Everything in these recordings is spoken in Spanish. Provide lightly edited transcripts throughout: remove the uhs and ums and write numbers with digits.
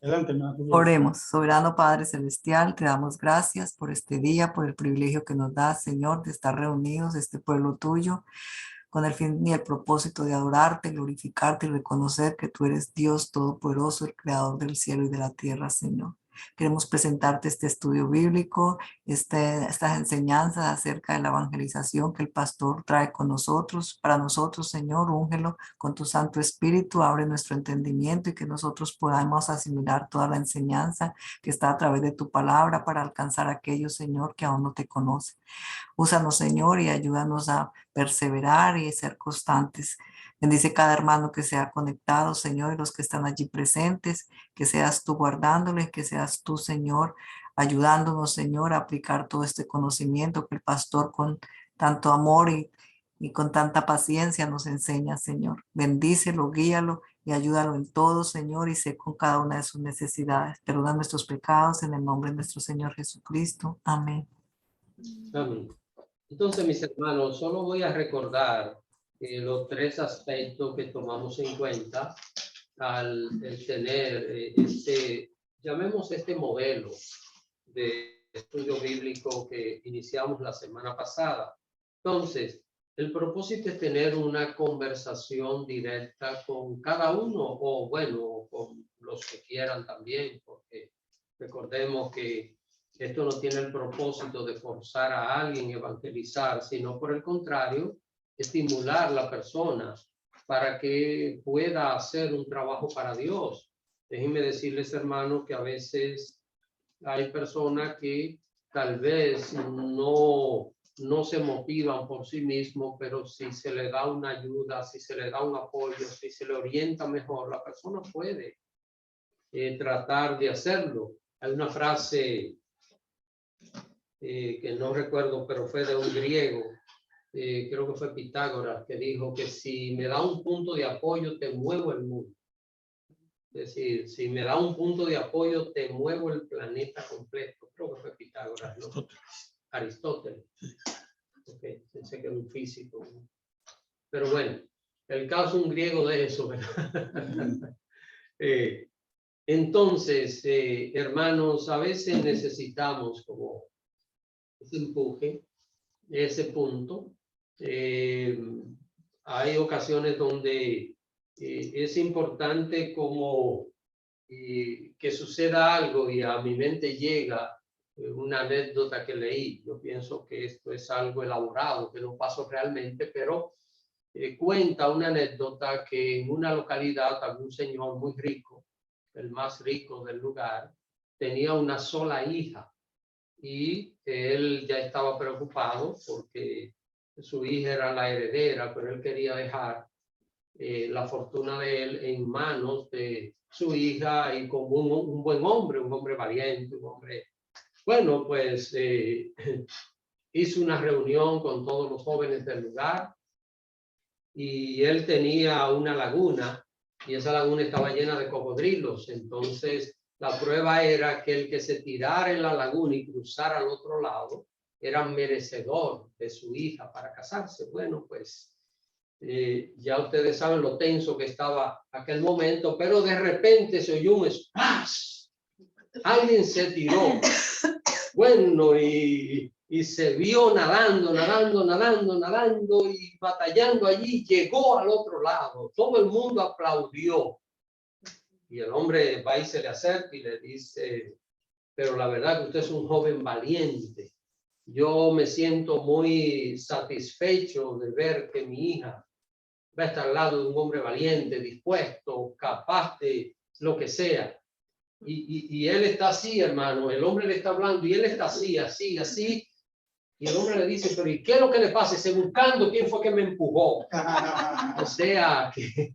Adelante, hermana. Oremos. Soberano Padre Celestial, te damos gracias por este día, por el privilegio que nos das, Señor, de estar reunidos, este pueblo tuyo, con el fin y el propósito de adorarte, glorificarte y reconocer que tú eres Dios Todopoderoso, el Creador del cielo y de la tierra, Señor. Queremos presentarte este estudio bíblico, estas enseñanzas acerca de la evangelización que el pastor trae con nosotros. Para nosotros, Señor, úngelo con tu Santo Espíritu, abre nuestro entendimiento y que nosotros podamos asimilar toda la enseñanza que está a través de tu palabra para alcanzar a aquellos, Señor, que aún no te conocen. Úsanos, Señor, y ayúdanos a perseverar y ser constantes. Bendice cada hermano que sea conectado, Señor, y los que están allí presentes, que seas tú guardándoles, que seas tú, Señor, ayudándonos, Señor, a aplicar todo este conocimiento que el pastor con tanto amor y con tanta paciencia nos enseña, Señor. Bendícelo, guíalo y ayúdalo en todo, Señor, y sé con cada una de sus necesidades. Perdona nuestros pecados en el nombre de nuestro Señor Jesucristo. Amén. Amén. Entonces, mis hermanos, solo voy a recordar los tres aspectos que tomamos en cuenta al tener llamemos este modelo de estudio bíblico que iniciamos la semana pasada. Entonces, el propósito es tener una conversación directa con cada uno, o bueno, con los que quieran también, porque recordemos que esto no tiene el propósito de forzar a alguien a evangelizar, sino por el contrario, estimular a la persona para que pueda hacer un trabajo para Dios. Déjenme decirles, hermanos, que a veces hay personas que tal vez no se motivan por sí mismos, pero si se le da una ayuda, si se le da un apoyo, si se le orienta mejor, la persona puede tratar de hacerlo. Hay una frase que no recuerdo, pero fue de un griego, creo que fue Pitágoras, que dijo que si me da un punto de apoyo, te muevo el mundo. Es decir, si me da un punto de apoyo, te muevo el planeta completo. Creo que fue Pitágoras, ¿no? Aristóteles. Okay, pensé que era un físico. Pero bueno, el caso un griego de eso, ¿verdad? Entonces, hermanos, a veces necesitamos como ese empuje, ese punto. Hay ocasiones donde es importante como que suceda algo y a mi mente llega una anécdota que leí. Yo pienso que esto es algo elaborado, que no pasó realmente, pero cuenta una anécdota que en una localidad había un señor muy rico, el más rico del lugar, tenía una sola hija y él ya estaba preocupado porque su hija era la heredera, pero él quería dejar la fortuna de él en manos de su hija y como un buen hombre, un hombre valiente, un hombre... Bueno, pues hizo una reunión con todos los jóvenes del lugar y él tenía una laguna y esa laguna estaba llena de cocodrilos. Entonces la prueba era que el que se tirara en la laguna y cruzara al otro lado era merecedor de su hija para casarse. Bueno, pues ya ustedes saben lo tenso que estaba aquel momento, pero de repente se oyó un splash. Alguien se tiró. Bueno, y se vio nadando y batallando allí, llegó al otro lado. Todo el mundo aplaudió. Y el hombre va y se le acerca y le dice, pero la verdad que usted es un joven valiente. Yo me siento muy satisfecho de ver que mi hija va a estar al lado de un hombre valiente, dispuesto, capaz de lo que sea. Y él está así, hermano, el hombre le está hablando y él está así. Y el hombre le dice, pero ¿y qué es lo que le pasa? Estoy buscando quién fue que me empujó. O sea, que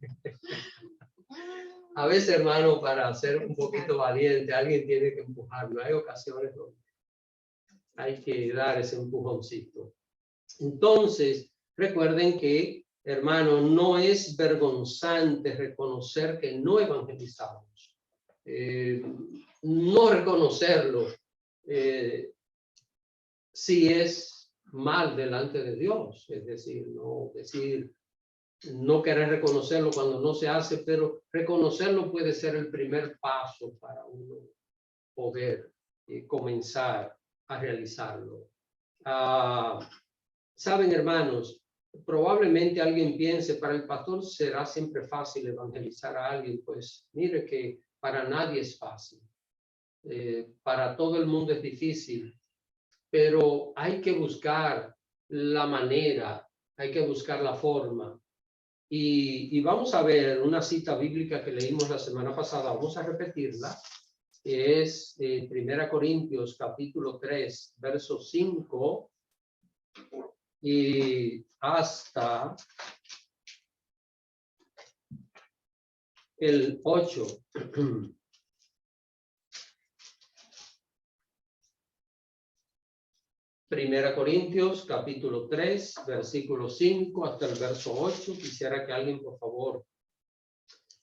a veces, hermano, para ser un poquito valiente, alguien tiene que empujarlo. Hay ocasiones donde hay que dar ese empujoncito. Entonces, recuerden que, hermano, no es vergonzante reconocer que no evangelizamos. No reconocerlo si es mal delante de Dios, es decir, no decir no querer reconocerlo cuando no se hace, pero reconocerlo puede ser el primer paso para uno poder comenzar a realizarlo. Saben, hermanos, probablemente alguien piense, para el pastor será siempre fácil evangelizar a alguien. Pues mire que para nadie es fácil. Para todo el mundo es difícil, pero hay que buscar la manera, hay que buscar la forma. Y vamos a ver una cita bíblica que leímos la semana pasada, vamos a repetirla, que es 1 Corintios capítulo 3, verso 5 y hasta el 8. Primera Corintios, capítulo 3, versículo 5 hasta el verso 8. Quisiera que alguien, por favor,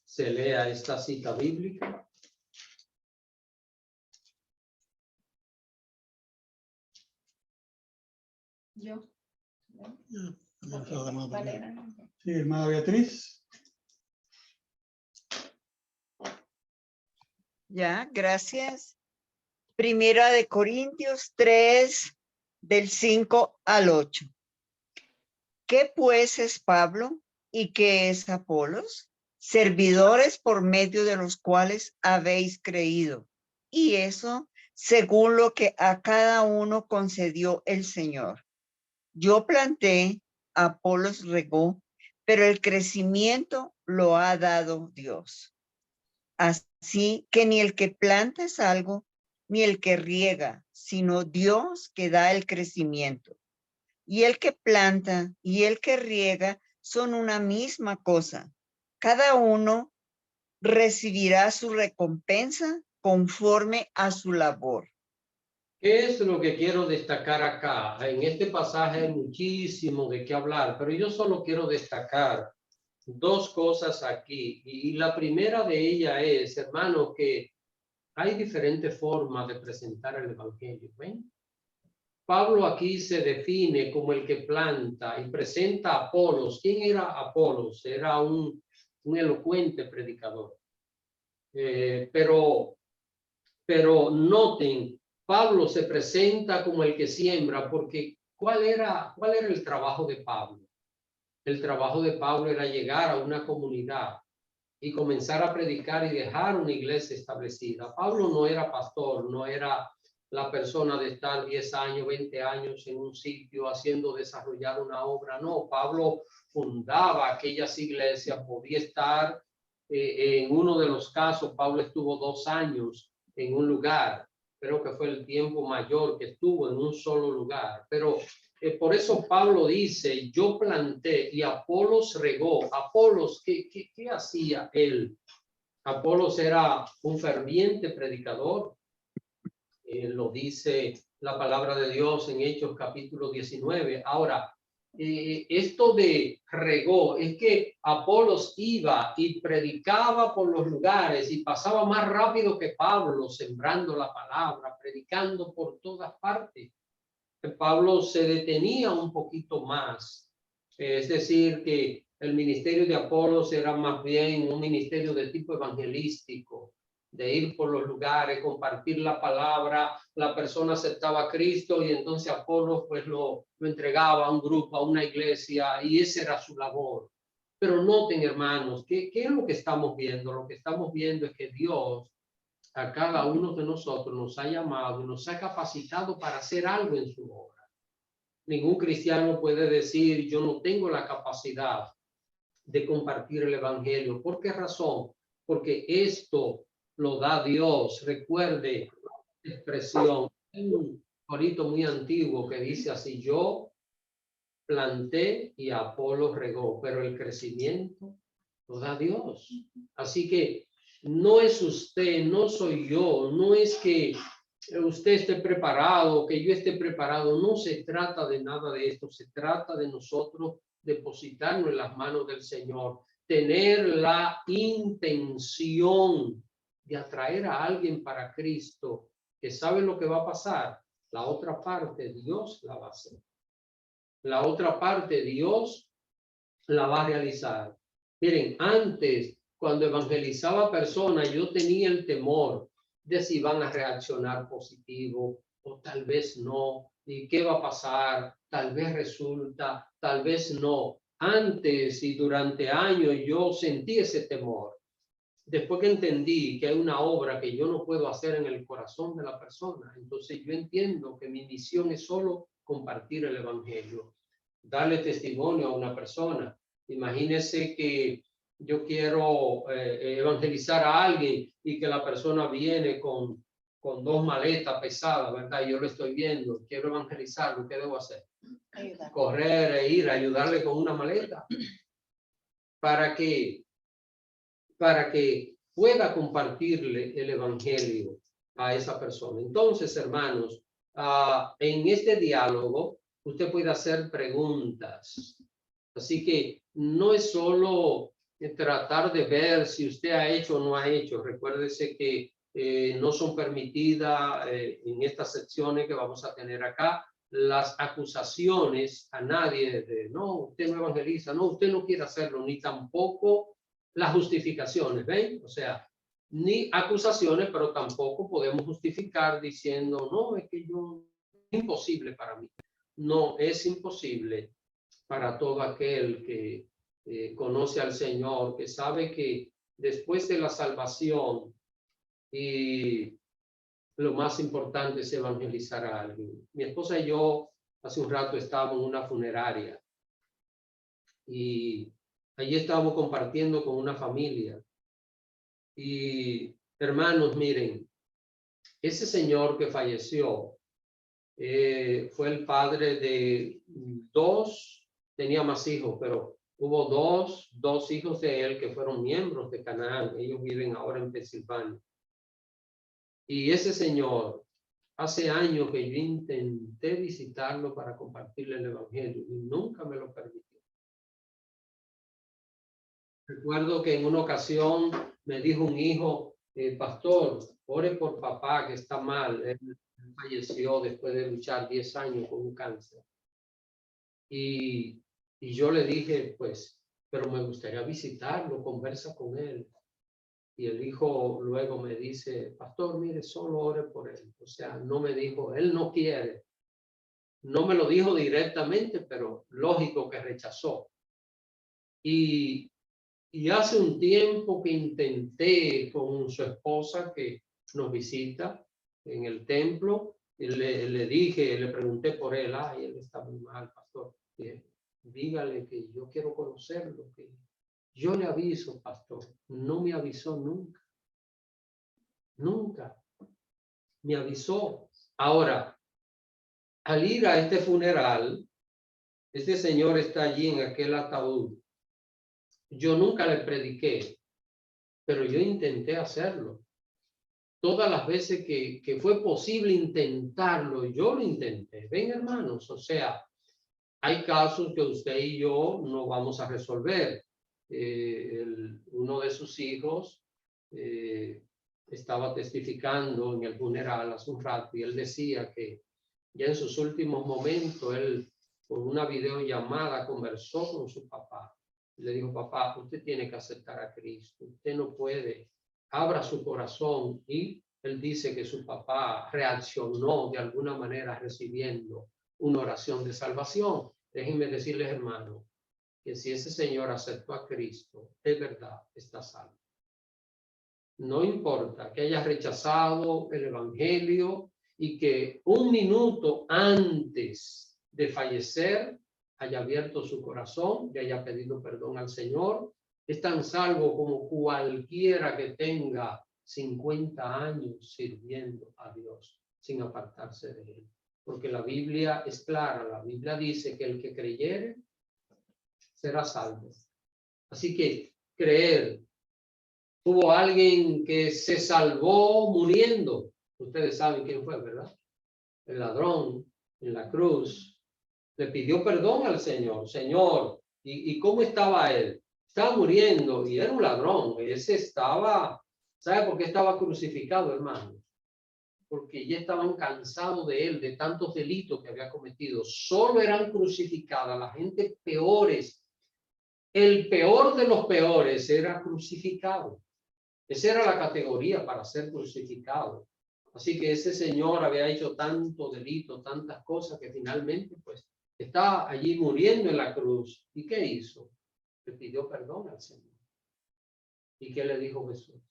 se lea esta cita bíblica. Yo. Sí, hermana Beatriz. Ya, gracias. Primera de Corintios 3, del 5 al 8. ¿Qué pues es Pablo y qué es Apolos? Servidores por medio de los cuales habéis creído. Y eso según lo que a cada uno concedió el Señor. Yo planté, Apolos regó, pero el crecimiento lo ha dado Dios. Así que ni el que planta es algo, ni el que riega, sino Dios que da el crecimiento. Y el que planta y el que riega son una misma cosa. Cada uno recibirá su recompensa conforme a su labor. ¿Qué es lo que quiero destacar acá? En este pasaje hay muchísimo de qué hablar, pero yo solo quiero destacar dos cosas aquí. Y la primera de ellas es, hermano, que hay diferentes formas de presentar el evangelio. ¿Ven? Pablo aquí se define como el que planta y presenta a Apolos. ¿Quién era Apolos? Era un elocuente predicador. Pero noten, Pablo se presenta como el que siembra, porque ¿cuál era el trabajo de Pablo? El trabajo de Pablo era llegar a una comunidad y comenzar a predicar y dejar una iglesia establecida. Pablo no era pastor, no era la persona de estar 10 años, 20 años en un sitio haciendo desarrollar una obra. No, Pablo fundaba aquellas iglesias, podía estar en uno de los casos, Pablo estuvo 2 años en un lugar, creo que fue el tiempo mayor que estuvo en un solo lugar, pero por eso Pablo dice, yo planté y Apolos regó. Apolos, ¿qué hacía él? Apolos era un ferviente predicador. Lo dice la palabra de Dios en Hechos capítulo 19. Ahora, esto de regó es que Apolos iba y predicaba por los lugares y pasaba más rápido que Pablo, sembrando la palabra, predicando por todas partes. Pablo se detenía un poquito más, es decir, que el ministerio de Apolos era más bien un ministerio de tipo evangelístico, de ir por los lugares, compartir la palabra, la persona aceptaba a Cristo y entonces Apolos pues lo entregaba a un grupo, a una iglesia, y esa era su labor. Pero noten, hermanos, ¿qué es lo que estamos viendo? Lo que estamos viendo es que Dios a cada uno de nosotros nos ha llamado y nos ha capacitado para hacer algo en su obra. Ningún cristiano puede decir, yo no tengo la capacidad de compartir el evangelio. ¿Por qué razón? Porque esto lo da Dios. Recuerde la expresión, un corito muy antiguo que dice así, yo planté y Apolo regó, pero el crecimiento lo da Dios. Así que no es usted, no soy yo, no es que usted esté preparado, que yo esté preparado, no se trata de nada de esto, se trata de nosotros depositarnos en las manos del Señor, tener la intención de atraer a alguien para Cristo, que sabe lo que va a pasar. La otra parte, Dios la va a hacer. La otra parte, Dios la va a realizar. Miren, antes, cuando evangelizaba personas, yo tenía el temor de si van a reaccionar positivo o tal vez no. ¿Y qué va a pasar? Tal vez resulta, tal vez no. Antes y durante años yo sentí ese temor. Después que entendí que hay una obra que yo no puedo hacer en el corazón de la persona, entonces yo entiendo que mi misión es solo compartir el evangelio, darle testimonio a una persona. Imagínese que yo quiero evangelizar a alguien y que la persona viene con 2 maletas pesadas, ¿verdad? Yo lo estoy viendo, quiero evangelizarlo, ¿qué debo hacer? Correr e ir a ayudarle con una maleta para que pueda compartirle el evangelio a esa persona. Entonces, hermanos, en este diálogo usted puede hacer preguntas. Así que no es solo tratar de ver si usted ha hecho o no ha hecho. Recuérdese que no son permitidas en estas secciones que vamos a tener acá las acusaciones a nadie de no, usted no evangeliza, no, usted no quiere hacerlo, ni tampoco las justificaciones, ¿ven? O sea, ni acusaciones, pero tampoco podemos justificar diciendo, no, es que yo, es imposible para mí. No, es imposible para todo aquel que conoce al Señor, que sabe que después de la salvación y lo más importante es evangelizar a alguien. Mi esposa y yo hace un rato estábamos en una funeraria y allí estábamos compartiendo con una familia. Y hermanos, miren, ese señor que falleció fue el padre de 2, tenía más hijos, pero hubo dos hijos de él que fueron miembros de Canaán. Ellos viven ahora en Pensilvania. Y ese señor, hace años que yo intenté visitarlo para compartirle el evangelio y nunca me lo permitió. Recuerdo que en una ocasión me dijo un hijo, pastor, ore por papá que está mal. Él falleció después de luchar 10 años con un cáncer. Y yo le dije, pues, pero me gustaría visitarlo, conversa con él. Y el hijo luego me dice, pastor, mire, solo ore por él. O sea, no me dijo, él no quiere. No me lo dijo directamente, pero lógico que rechazó. Y hace un tiempo que intenté con su esposa que nos visita en el templo, y le dije, le pregunté por él, ay, él está muy mal, pastor. Dígale que yo quiero conocerlo, que yo le aviso, pastor. No me avisó nunca. Nunca me avisó. Ahora, al ir a este funeral, este señor está allí en aquel ataúd. Yo nunca le prediqué, pero yo intenté hacerlo. Todas las veces que fue posible intentarlo, yo lo intenté. Ven, hermanos, o sea, hay casos que usted y yo no vamos a resolver. Uno de sus hijos estaba testificando en el funeral hace un rato y él decía que ya en sus últimos momentos él con una videollamada conversó con su papá. Le dijo, papá, usted tiene que aceptar a Cristo. Usted no puede. Abra su corazón. Y él dice que su papá reaccionó de alguna manera recibiendo una oración de salvación. Déjenme decirles, hermano, que si ese señor aceptó a Cristo, de verdad está salvo. No importa que haya rechazado el evangelio y que un minuto antes de fallecer haya abierto su corazón y haya pedido perdón al Señor, es tan salvo como cualquiera que tenga 50 años sirviendo a Dios sin apartarse de él. Porque la Biblia es clara, la Biblia dice que el que creyere será salvo. Así que creer. Hubo alguien que se salvó muriendo. Ustedes saben quién fue, ¿verdad? El ladrón en la cruz le pidió perdón al Señor. Señor, ¿y cómo estaba él? Estaba muriendo y era un ladrón. Ese estaba, ¿sabe por qué estaba crucificado, hermano? Porque ya estaban cansados de él, de tantos delitos que había cometido. Solo eran crucificadas la gente peores el peor de los peores era crucificado. Esa era la categoría para ser crucificado. Así que ese señor había hecho tanto delito, tantas cosas, que finalmente pues está allí muriendo en la cruz. ¿Y qué hizo? Le pidió perdón al Señor. ¿Y qué le dijo Jesús?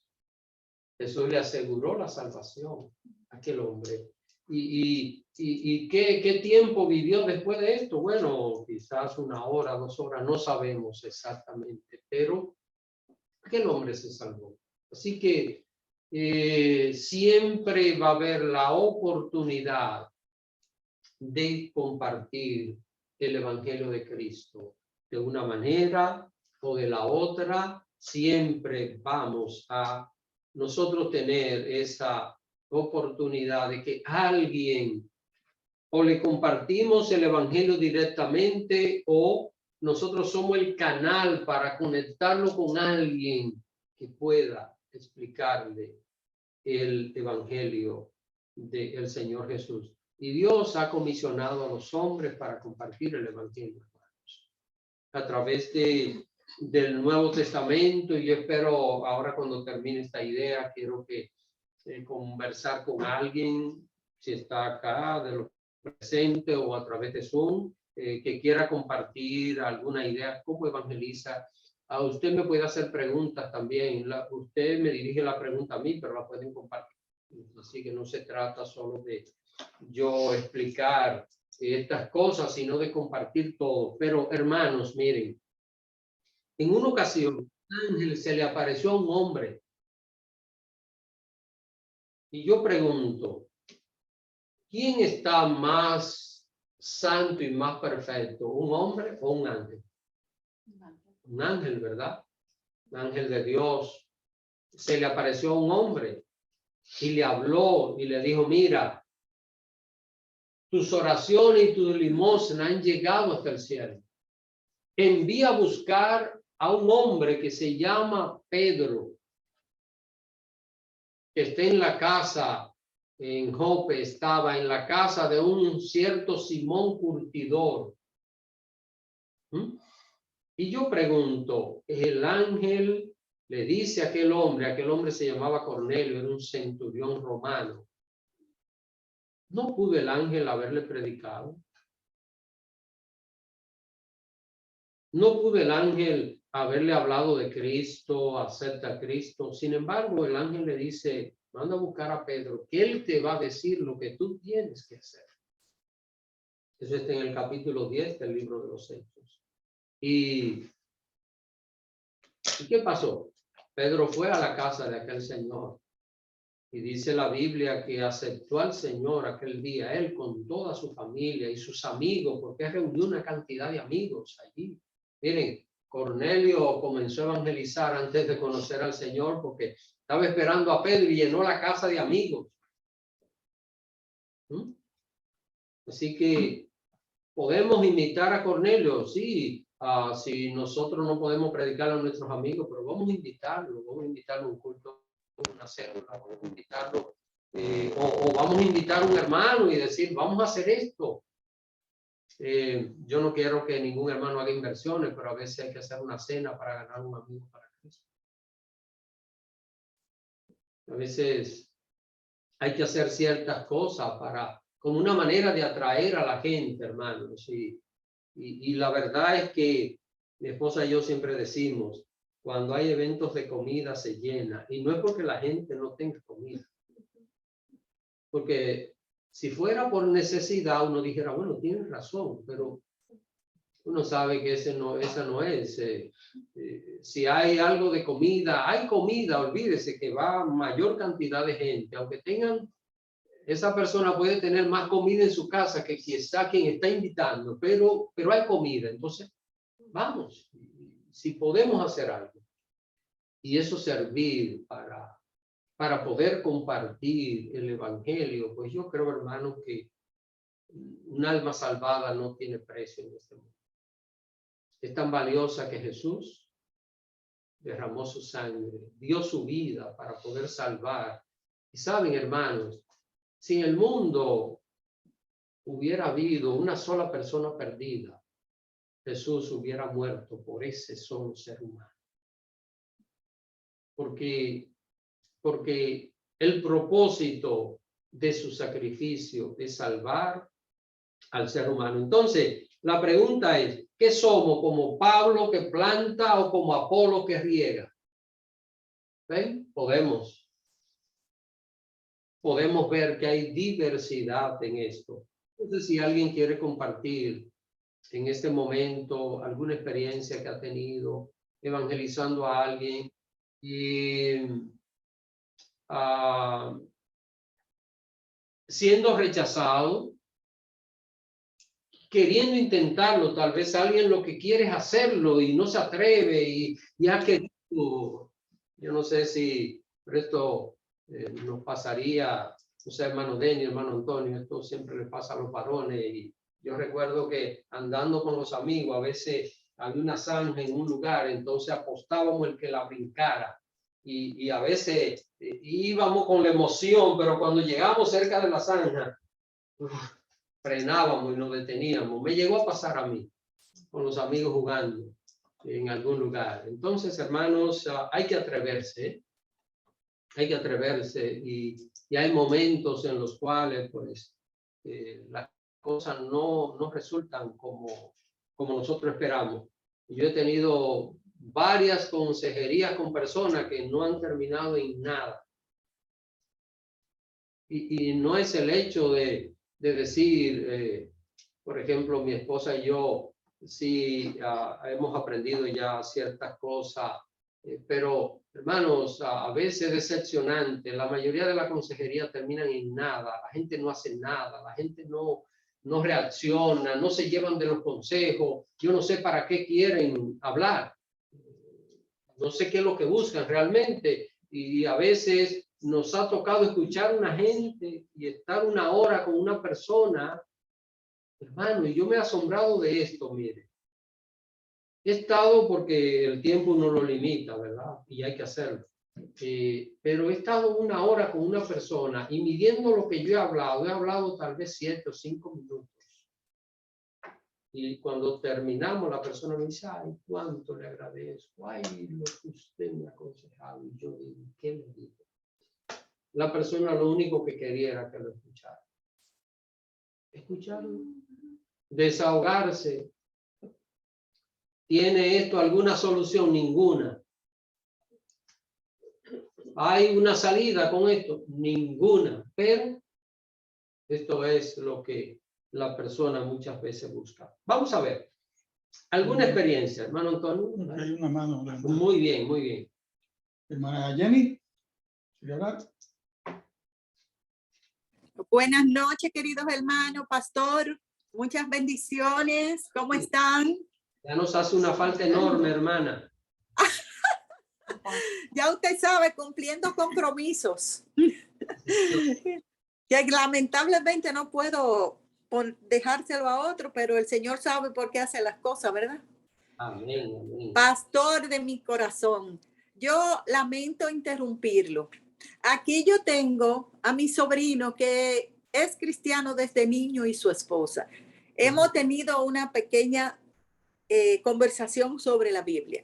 Jesús le aseguró la salvación a aquel hombre. ¿Y qué tiempo vivió después de esto? Bueno, quizás 1 hora, 2 horas, no sabemos exactamente, pero aquel hombre se salvó. Así que siempre va a haber la oportunidad de compartir el Evangelio de Cristo de una manera o de la otra. Siempre vamos a nosotros tener esa oportunidad de que alguien o le compartimos el Evangelio directamente o nosotros somos el canal para conectarlo con alguien que pueda explicarle el Evangelio del Señor Jesús. Y Dios ha comisionado a los hombres para compartir el Evangelio, hermanos, a través del Nuevo Testamento. Y yo espero ahora, cuando termine esta idea, quiero que conversar con alguien, si está acá de los presentes o a través de Zoom, que quiera compartir alguna idea, cómo evangeliza. A usted me puede hacer preguntas también. Usted me dirige la pregunta a mí, pero la pueden compartir. Así que no se trata solo de yo explicar estas cosas, sino de compartir todo. Pero hermanos, miren, en una ocasión, ángel se le apareció a un hombre. Y yo pregunto, ¿quién está más santo y más perfecto? ¿Un hombre o un ángel? Un ángel, ¿verdad? Un ángel de Dios. Se le apareció a un hombre y le habló y le dijo, mira, tus oraciones y tus limosnas han llegado hasta el cielo. Envía a buscar a un hombre que se llama Pedro, que está en la casa, en Jope estaba, en la casa de un cierto Simón Curtidor. Y yo pregunto, el ángel le dice a aquel hombre se llamaba Cornelio, era un centurión romano. ¿No pudo el ángel haberle predicado? ¿No pudo el ángel haberle hablado de Cristo, acepta a Cristo? Sin embargo, el ángel le dice, manda a buscar a Pedro, que él te va a decir lo que tú tienes que hacer. Eso está en el capítulo 10 del libro de los Hechos. ¿Y qué pasó? Pedro fue a la casa de aquel señor. Y dice la Biblia que aceptó al Señor aquel día, él con toda su familia y sus amigos, porque reunió una cantidad de amigos allí. Miren, Cornelio comenzó a evangelizar antes de conocer al Señor porque estaba esperando a Pedro y llenó la casa de amigos. Así que podemos imitar a Cornelio, sí, si nosotros no podemos predicar a nuestros amigos, pero vamos a invitarlo a un culto, una célula, vamos a invitarlo, o vamos a invitar a un hermano y decir, vamos a hacer esto. Yo no quiero que ningún hermano haga inversiones, pero a veces hay que hacer una cena para ganar un amigo para Cristo. A veces hay que hacer ciertas cosas como una manera de atraer a la gente, hermanos. Y la verdad es que mi esposa y yo siempre decimos, cuando hay eventos de comida se llena. Y no es porque la gente no tenga comida. Porque si fuera por necesidad, uno dijera, bueno, tienes razón, pero uno sabe que esa no es. Si hay algo de comida, hay comida, olvídese que va mayor cantidad de gente, aunque tengan, esa persona puede tener más comida en su casa que quizá quien está invitando, pero hay comida. Entonces, vamos, si podemos hacer algo. Y eso servir para poder compartir el Evangelio, pues yo creo, hermano, que un alma salvada no tiene precio en este mundo. Es tan valiosa que Jesús derramó su sangre, dio su vida para poder salvar. Y saben, hermanos, si en el mundo hubiera habido una sola persona perdida, Jesús hubiera muerto por ese solo ser humano. Porque el propósito de su sacrificio es salvar al ser humano. Entonces, la pregunta es, ¿qué somos? ¿Como Pablo que planta o como Apolo que riega? ¿Ven? Podemos ver que hay diversidad en esto. Entonces, si alguien quiere compartir en este momento alguna experiencia que ha tenido evangelizando a alguien y siendo rechazado, queriendo intentarlo, tal vez alguien lo que quiere es hacerlo y no se atreve y ha querido, yo no sé si esto nos pasaría, o sea, hermano Denny, hermano Antonio, esto siempre le pasa a los varones y yo recuerdo que andando con los amigos, a veces había una zanja en un lugar, entonces apostábamos el que la brincara y a veces íbamos con la emoción, pero cuando llegamos cerca de la zanja, frenábamos y nos deteníamos. Me llegó a pasar a mí, con los amigos jugando en algún lugar. Entonces, hermanos, hay que atreverse, ¿eh? Hay que atreverse y hay momentos en los cuales, pues, las cosas no resultan como nosotros esperamos. Yo he tenido varias consejerías con personas que no han terminado en nada. Y no es el hecho de decir, por ejemplo, mi esposa y yo sí hemos aprendido ya ciertas cosas, pero hermanos, a veces es decepcionante. La mayoría de la consejería terminan en nada, la gente no hace nada, la gente no reacciona, no se llevan de los consejos. Yo no sé para qué quieren hablar, no sé qué es lo que buscan realmente y a veces nos ha tocado escuchar a una gente y estar una hora con una persona, hermano, y yo me he asombrado de esto, mire. He estado porque el tiempo no lo limita, ¿verdad? Y hay que hacerlo. Pero he estado una hora con una persona y midiendo lo que yo he hablado tal vez 7 o 5 minutos. Y cuando terminamos, la persona me dice, ay, cuánto le agradezco, ay, lo que usted me ha aconsejado. Y yo digo, ¿qué le digo? La persona lo único que quería era que lo escuchara. Escucharlo, desahogarse. ¿Tiene esto alguna solución? Ninguna. ¿Hay una salida con esto? Ninguna. Pero esto es lo que la persona muchas veces busca. Vamos a ver. ¿Alguna experiencia, hermano Antonio? Hay una mano. Muy bien, muy bien. Hermana Jenny, ¿quiere hablar? Buenas noches, queridos hermanos, pastor. Muchas bendiciones. ¿Cómo están? Ya nos hace una falta enorme, hermana. Ya usted sabe, cumpliendo compromisos. Que lamentablemente no puedo dejárselo a otro, pero el Señor sabe por qué hace las cosas, ¿verdad? Amén, amén. Pastor de mi corazón, yo lamento interrumpirlo. Aquí yo tengo a mi sobrino que es cristiano desde niño y su esposa. Hemos tenido una pequeña conversación sobre la Biblia.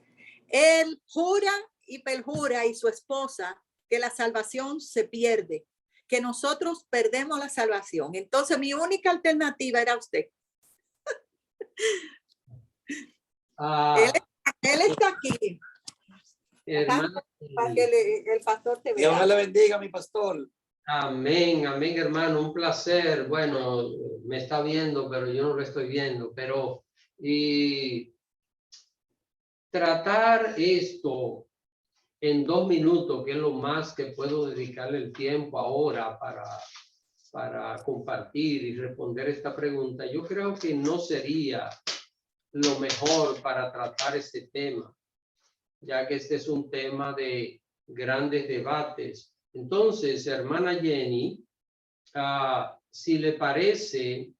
Él jura y perjura y su esposa que la salvación se pierde, que nosotros perdemos la salvación. Entonces mi única alternativa era usted. Él está aquí. Hermano, Para que el pastor te vea. Dios le bendiga, mi pastor. amén, amén, hermano, un placer. Bueno, me está viendo, pero yo no lo estoy viendo. Pero y tratar esto en 2 minutos, que es lo más que puedo dedicarle el tiempo ahora para compartir y responder esta pregunta, yo creo que no sería lo mejor para tratar este tema, ya que este es un tema de grandes debates. Entonces, hermana Jenny, si le parece,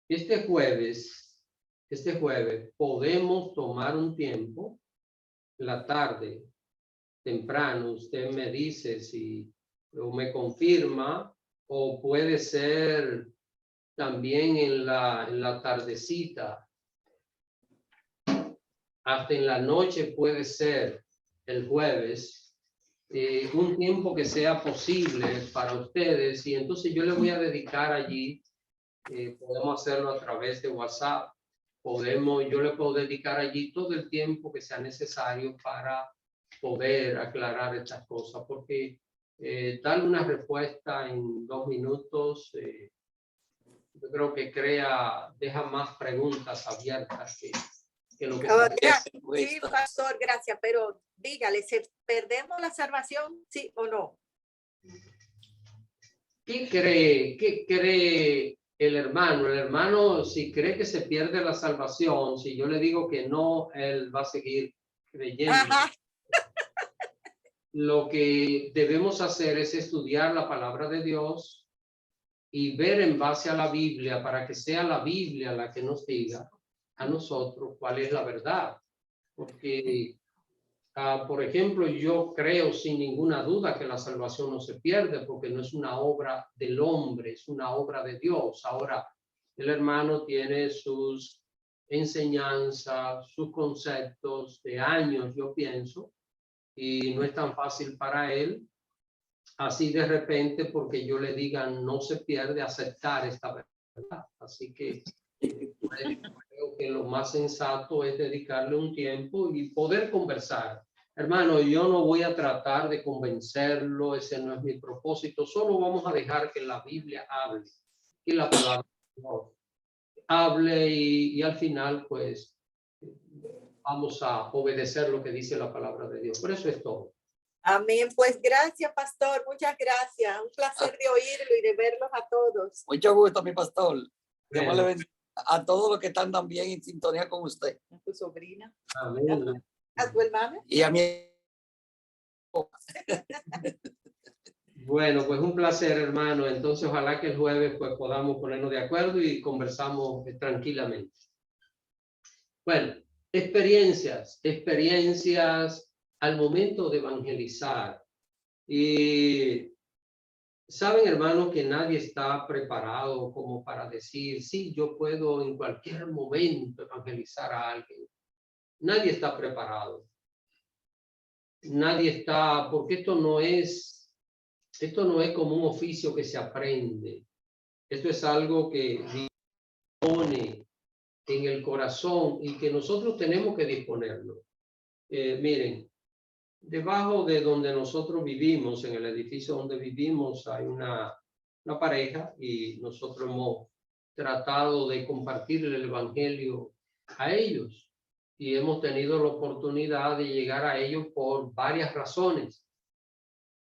este jueves podemos tomar un tiempo, la tarde, temprano, usted me dice si o me confirma, o puede ser también en la tardecita, hasta en la noche puede ser el jueves, un tiempo que sea posible para ustedes, y entonces yo le voy a dedicar allí, podemos hacerlo a través de WhatsApp, yo le puedo dedicar allí todo el tiempo que sea necesario para poder aclarar estas cosas, porque darle una respuesta en 2 minutos, yo creo que deja más preguntas abiertas que lo que sí, pastor, gracias, pero dígale, ¿se perdemos la salvación, sí o no? ¿Qué cree el hermano? El hermano, si cree que se pierde la salvación, si yo le digo que no, él va a seguir creyendo. Ajá. Lo que debemos hacer es estudiar la palabra de Dios y ver en base a la Biblia, para que sea la Biblia la que nos diga a nosotros cuál es la verdad. Porque, por ejemplo, yo creo sin ninguna duda que la salvación no se pierde, porque no es una obra del hombre, es una obra de Dios. Ahora, el hermano tiene sus enseñanzas, sus conceptos de años, yo pienso, y no es tan fácil para él, así de repente, porque yo le diga no se pierde, aceptar esta verdad. Así que creo que lo más sensato es dedicarle un tiempo y poder conversar. Hermano, yo no voy a tratar de convencerlo, ese no es mi propósito, solo vamos a dejar que la Biblia hable, que la palabra de Dios hable, y al final pues vamos a obedecer lo que dice la palabra de Dios. Por eso es todo. Amén. Pues gracias, pastor. Muchas gracias. Un placer de oírlo y de verlos a todos. Mucho gusto, mi pastor. Dios Amén. le bendiga a todos los que están también en sintonía con usted. A tu sobrina, Amén. a tu hermana. Y a mí. Bueno, pues un placer, hermano. Entonces, ojalá que el jueves pues podamos ponernos de acuerdo y conversamos tranquilamente. Bueno, experiencias al momento de evangelizar. Y saben, hermanos, que nadie está preparado como para decir, sí, yo puedo en cualquier momento evangelizar a alguien. Nadie está preparado. Nadie está, porque esto no es como un oficio que se aprende. Esto es algo que dispone en el corazón y que nosotros tenemos que disponerlo. Miren, debajo de donde nosotros vivimos, en el edificio donde vivimos, hay una pareja, y nosotros hemos tratado de compartir el evangelio a ellos, y hemos tenido la oportunidad de llegar a ellos por varias razones.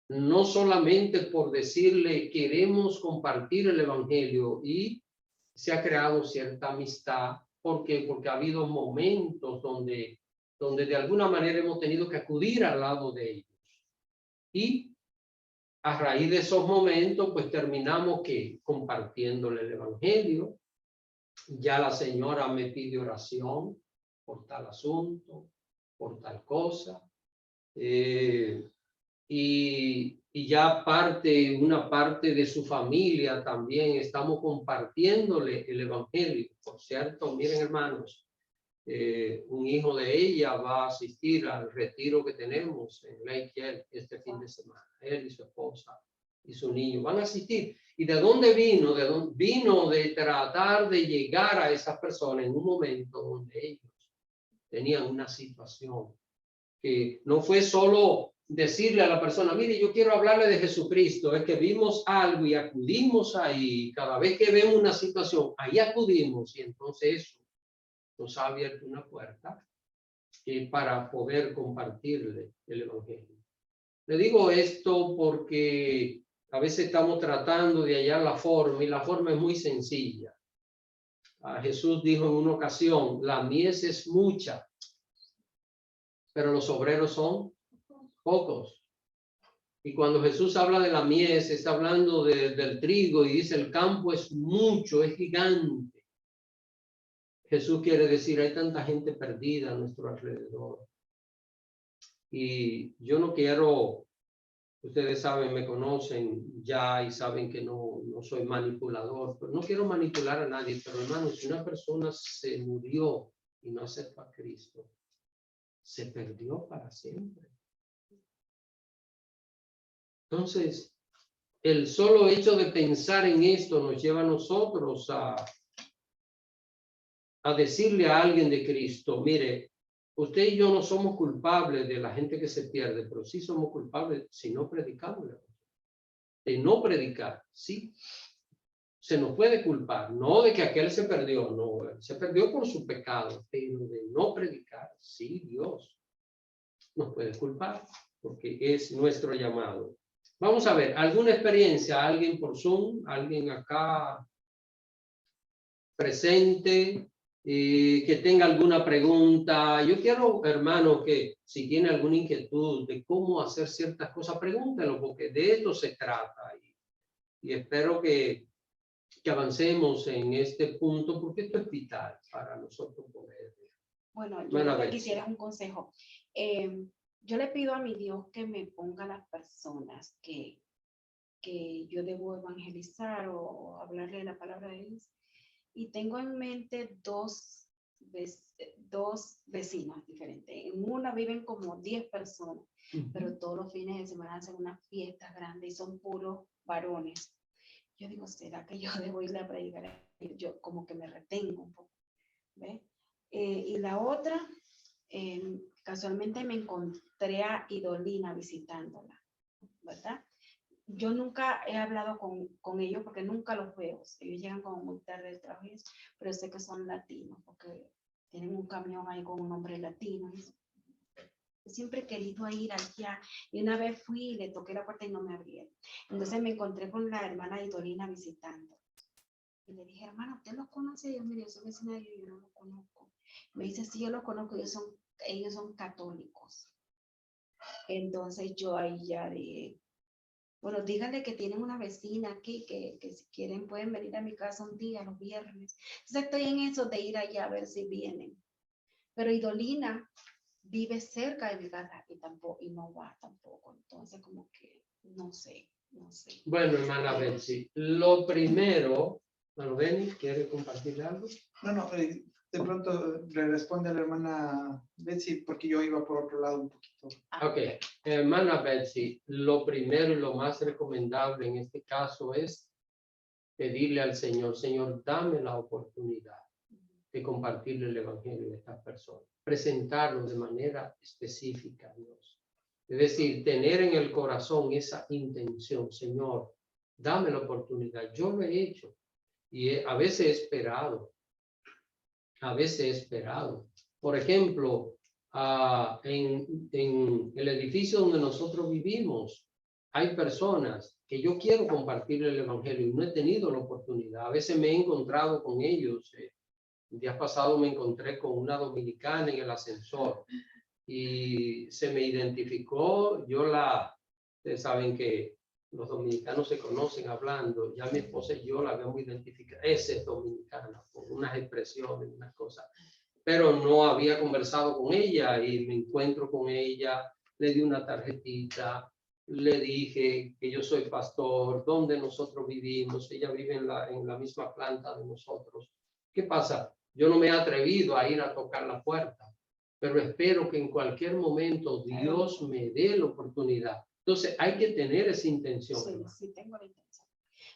No solamente por decirle queremos compartir el evangelio, y se ha creado cierta amistad, porque ha habido momentos donde de alguna manera hemos tenido que acudir al lado de ellos, y a raíz de esos momentos pues terminamos compartiéndole el evangelio. Ya la señora me pide oración por tal asunto, por tal cosa, y ya una parte de su familia también estamos compartiéndole el evangelio. Por cierto, miren, hermanos, un hijo de ella va a asistir al retiro que tenemos en Lake Yell este fin de semana. Él y su esposa y su niño van a asistir. ¿Y de dónde vino? Vino de tratar de llegar a esas personas en un momento donde ellos tenían una situación que no fue solo decirle a la persona, mire, yo quiero hablarle de Jesucristo, es que vimos algo y acudimos ahí. Cada vez que vemos una situación, ahí acudimos, y entonces eso nos ha abierto una puerta para poder compartirle el evangelio. Le digo esto porque a veces estamos tratando de hallar la forma, y la forma es muy sencilla. Jesús dijo en una ocasión, la mies es mucha, pero los obreros son pocos. Y cuando Jesús habla de la mies, está hablando del trigo, y dice el campo es mucho, es gigante. Jesús quiere decir, hay tanta gente perdida a nuestro alrededor. Y yo no quiero, ustedes saben, me conocen ya y saben que no soy manipulador, pero no quiero manipular a nadie. Pero hermanos, si una persona se murió y no acepta a Cristo, se perdió para siempre. Entonces, el solo hecho de pensar en esto nos lleva a nosotros a decirle a alguien de Cristo, mire, usted y yo no somos culpables de la gente que se pierde, pero sí somos culpables si no predicamos. De no predicar, sí. Se nos puede culpar, no de que aquel se perdió, no, se perdió por su pecado, pero de no predicar, sí, Dios nos puede culpar, porque es nuestro llamado. Vamos a ver, ¿alguna experiencia? ¿Alguien por Zoom? ¿Alguien acá presente? Que tenga alguna pregunta. Yo quiero, hermano, que si tiene alguna inquietud de cómo hacer ciertas cosas, pregúntelo, porque de esto se trata. Y espero que avancemos en este punto, porque esto es vital para nosotros poder. Bueno, yo Bueno, lo a que ver. quisiera es un consejo. Yo le pido a mi Dios que me ponga las personas que yo debo evangelizar o hablarle de la palabra de Dios. Y tengo en mente dos vecinos diferentes. En una viven como 10 personas, pero todos los fines de semana hacen unas fiestas grandes y son puros varones. Yo digo, ¿será que yo debo irle a predicar? Yo como que me retengo un poco, ¿ves? Y la otra, casualmente me encontré a Idolina visitándola, ¿verdad? Yo nunca he hablado con ellos porque nunca los veo. Ellos llegan como muy tarde del trabajo, pero sé que son latinos porque tienen un camión ahí con un nombre latino. Yo siempre he querido ir allá y una vez fui y le toqué la puerta y no me abrieron. Entonces me encontré con la hermana Idolina visitando. Y le dije, hermana, ¿usted los conoce? Y yo, mire, yo soy vecina de ellos, yo no los conozco. Me dice, sí, yo los conozco, ellos son católicos. Entonces yo ahí ya dije, bueno, díganle que tienen una vecina aquí, que si quieren pueden venir a mi casa un día, los viernes. Entonces estoy en eso de ir allá a ver si vienen. Pero Idolina vive cerca de mi casa y no va tampoco. Entonces como que no sé. Bueno, hermana Betsy, lo primero, hermano Benny, ¿quiere compartir algo? No, de pronto le responde a la hermana Betsy porque yo iba por otro lado un poquito. Ok, hermana Betsy, lo primero y lo más recomendable en este caso es pedirle al Señor, Señor, dame la oportunidad de compartirle el evangelio a estas personas, presentarlo de manera específica a Dios. Es decir, tener en el corazón esa intención, Señor, dame la oportunidad. Yo lo he hecho y a veces he esperado. Por ejemplo, en el edificio donde nosotros vivimos, hay personas que yo quiero compartirle el evangelio y no he tenido la oportunidad. A veces me he encontrado con ellos. El día pasado me encontré con una dominicana en el ascensor y se me identificó. Ustedes saben que los dominicanos se conocen hablando. Ya mi esposa y yo la habíamos identificado. Esa es dominicana, por unas expresiones, unas cosas. Pero no había conversado con ella y me encuentro con ella. Le di una tarjetita, le dije que yo soy pastor, donde nosotros vivimos. Ella vive en la misma planta de nosotros. ¿Qué pasa? Yo no me he atrevido a ir a tocar la puerta, pero espero que en cualquier momento Dios me dé la oportunidad. Entonces hay que tener esa intención. Sí, tengo la intención.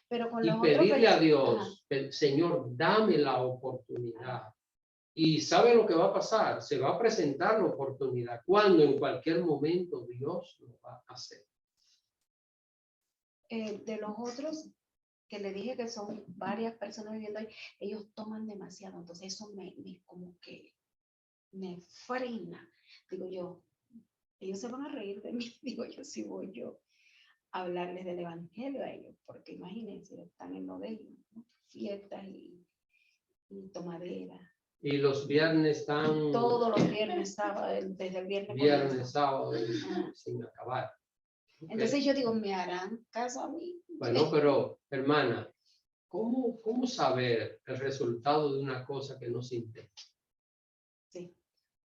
Pero con Y los otros pedirle a vecinos, Dios, Señor, dame la oportunidad. Y ¿sabe lo que va a pasar? Se va a presentar la oportunidad cuando en cualquier momento Dios lo va a hacer. de los otros que le dije que son varias personas viviendo ahí, ellos toman demasiado, entonces eso me como que me frena. Digo yo, ellos se van a reír de mí, digo yo, si voy yo a hablarles del evangelio a ellos, porque imagínense, están en lo de ellos, ¿no? Fiestas y tomadera. Y los viernes están... Todos los viernes, sábado, desde el viernes. Viernes, sábado, sin acabar. Entonces yo digo, ¿me harán caso a mí? Bueno, pero hermana, ¿cómo saber el resultado de una cosa que no se intenta? Sí,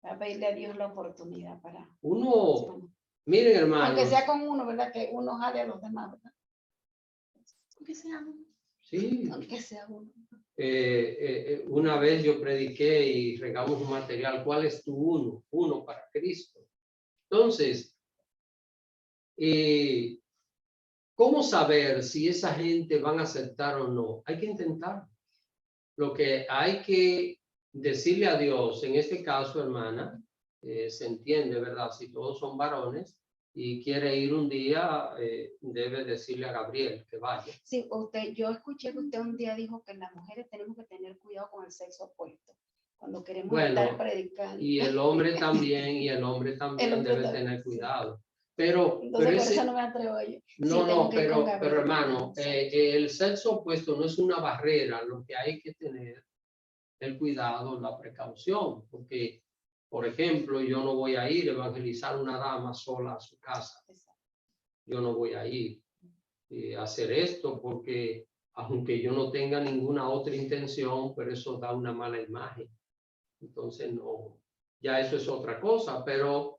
a pedirle a Dios la oportunidad para... Uno, miren hermanos. Aunque sea con uno, ¿verdad? Que uno jale a los demás, ¿verdad? Aunque sea uno. Sí. Aunque sea uno. Una vez yo prediqué y regamos un material. ¿Cuál es tu uno? Uno para Cristo. Entonces, ¿cómo saber si esa gente van a aceptar o no? Hay que intentar. Lo que hay que decirle a Dios, en este caso, hermana, se entiende, ¿verdad? Si todos son varones y quiere ir un día, debe decirle a Gabriel que vaya. Sí, yo escuché que usted un día dijo que las mujeres tenemos que tener cuidado con el sexo opuesto. Cuando queremos Bueno, estar predicando. y el hombre también, debe tener cuidado. Pero Entonces, por ese- eso no me atrevo yo. no, Sí, tengo no, que ir con pero Gabriel. hermano, el sexo opuesto no es una barrera. Lo que hay que tener el cuidado, la precaución, porque, por ejemplo, yo no voy a ir a evangelizar a una dama sola a su casa. Yo no voy a ir a hacer esto porque, aunque yo no tenga ninguna otra intención, pero eso da una mala imagen. Entonces, no, ya eso es otra cosa, pero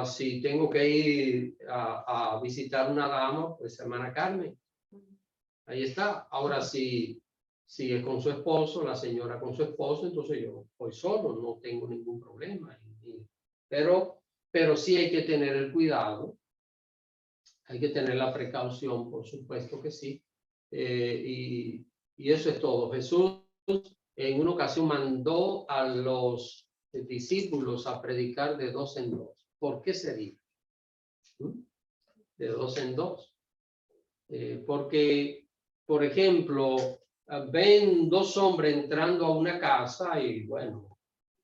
si tengo que ir a visitar una dama, pues hermana Carmen, ahí está. Ahora, si es con su esposo, la señora con su esposo, entonces yo voy solo, no tengo ningún problema. Pero sí hay que tener el cuidado, hay que tener la precaución, por supuesto que sí. Y eso es todo. Jesús en una ocasión mandó a los discípulos a predicar de 2 en 2. ¿Por qué sería? De 2 en 2. Porque, por ejemplo, ven 2 hombres entrando a una casa y bueno,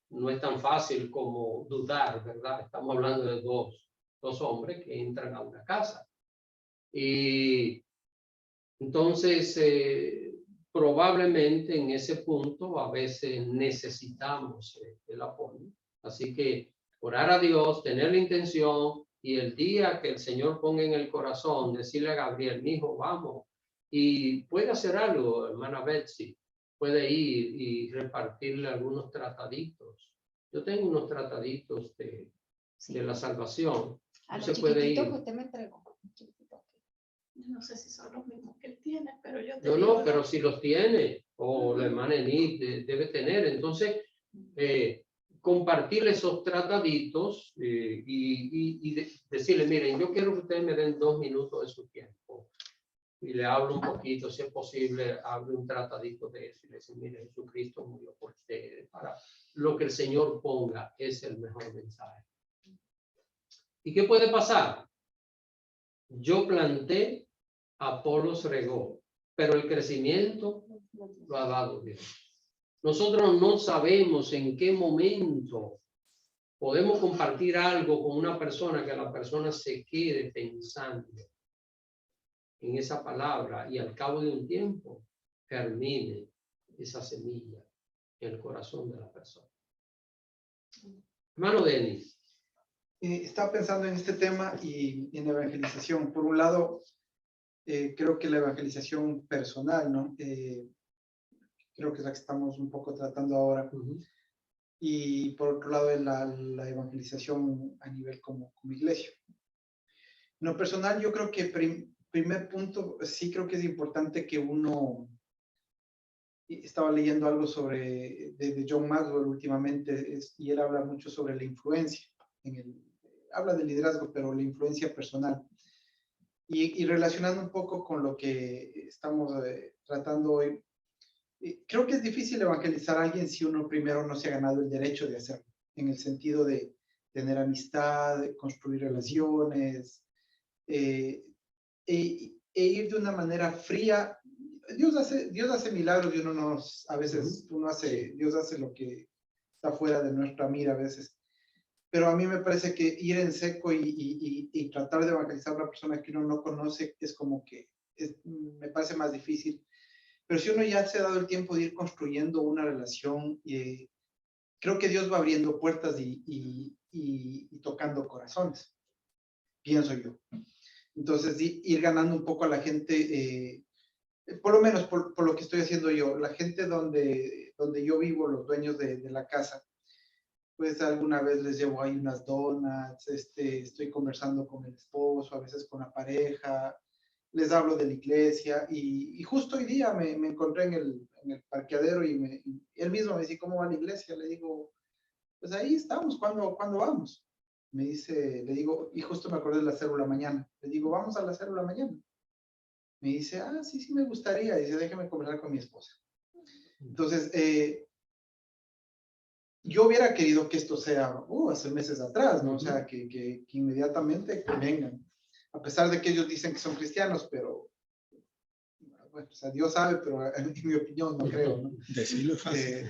no es tan fácil como dudar, ¿verdad? Estamos hablando de dos hombres que entran a una casa. Y entonces, probablemente en ese punto a veces necesitamos el apoyo. Así que orar a Dios, tener la intención y el día que el Señor ponga en el corazón, decirle a Gabriel, mi hijo, vamos. Y puede hacer algo, hermana Betsy, puede ir y repartirle algunos trataditos. Yo tengo unos trataditos de la salvación. A los Se puede chiquititos ir. que usted me entregó. No sé si son los mismos que él tiene, pero yo te No, digo, no, pero si los tiene, o la hermana Enid debe tener, entonces compartir esos trataditos y decirle, miren, yo quiero que ustedes me den 2 minutos de su tiempo. Y le hablo un poquito, si es posible, hablo un tratadito de eso y le dice, mire, Jesucristo murió por ustedes. Para lo que el Señor ponga es el mejor mensaje. ¿Y qué puede pasar? Yo planté, Apolos regó, pero el crecimiento lo ha dado Dios. Nosotros no sabemos en qué momento podemos compartir algo con una persona que la persona se quede pensando en esa palabra y al cabo de un tiempo germine esa semilla en el corazón de la persona. Hermano Denis. Estaba pensando en este tema y en evangelización. Por un lado, creo que la evangelización personal, ¿no? Creo que es la que estamos un poco tratando ahora. Y por otro lado, la evangelización a nivel como iglesia. En lo personal, yo creo que primer punto, sí creo que es importante que uno... Estaba leyendo algo sobre de John Maxwell últimamente y él habla mucho sobre la influencia. Habla de liderazgo, pero la influencia personal. Y relacionando un poco con lo que estamos tratando hoy, creo que es difícil evangelizar a alguien si uno primero no se ha ganado el derecho de hacerlo, en el sentido de tener amistad, de construir relaciones, e ir de una manera fría. Dios hace milagros y a veces Dios hace lo que está fuera de nuestra mira a veces. Pero a mí me parece que ir en seco y tratar de evangelizar a una persona que uno no conoce es como que me parece más difícil. Pero si uno ya se ha dado el tiempo de ir construyendo una relación, creo que Dios va abriendo puertas y tocando corazones, pienso yo. Entonces, ir ganando un poco a la gente, por lo menos por lo que estoy haciendo yo, la gente donde yo vivo, los dueños de la casa, pues alguna vez les llevo ahí unas donuts, estoy conversando con el esposo, a veces con la pareja, les hablo de la iglesia y justo hoy día me encontré en el parqueadero y él mismo me dice, ¿cómo va la iglesia? Le digo, pues ahí estamos, ¿cuándo vamos? Me dice, le digo, y justo me acordé de la célula mañana. Le digo, vamos a la célula mañana. Me dice, sí, me gustaría. Dice, déjeme conversar con mi esposa. Entonces, yo hubiera querido que esto sea hace meses atrás, ¿no? O sea, que inmediatamente vengan. A pesar de que ellos dicen que son cristianos, pero, bueno, o sea, Dios sabe, pero en mi opinión no creo, ¿no? Decirlo es fácil.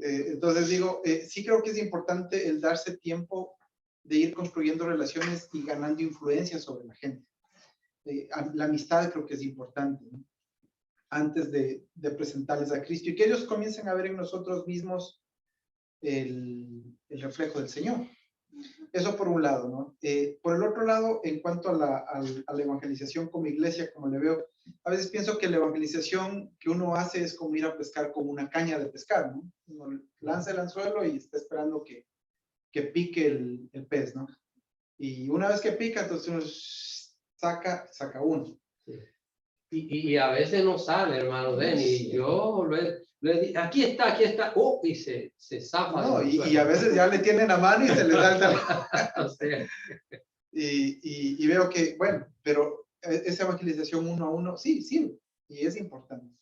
Entonces digo, sí creo que es importante el darse tiempo de ir construyendo relaciones y ganando influencia sobre la gente. La amistad creo que es importante, ¿no? Antes de presentarles a Cristo y que ellos comiencen a ver en nosotros mismos el reflejo del Señor. Eso por un lado, ¿no? Por el otro lado, en cuanto a la evangelización como iglesia, como le veo, a veces pienso que la evangelización que uno hace es como ir a pescar con una caña de pescar, ¿no? Uno lanza el anzuelo y está esperando que pique el pez, ¿no? Y una vez que pica, entonces uno saca uno. Y a veces no sale, hermano Denny. Yo aquí está, y se zafa. No, y a veces ya le tienen a mano y se le salta. O sea, y veo que, bueno, pero esa evangelización uno a uno, sí, y es importante.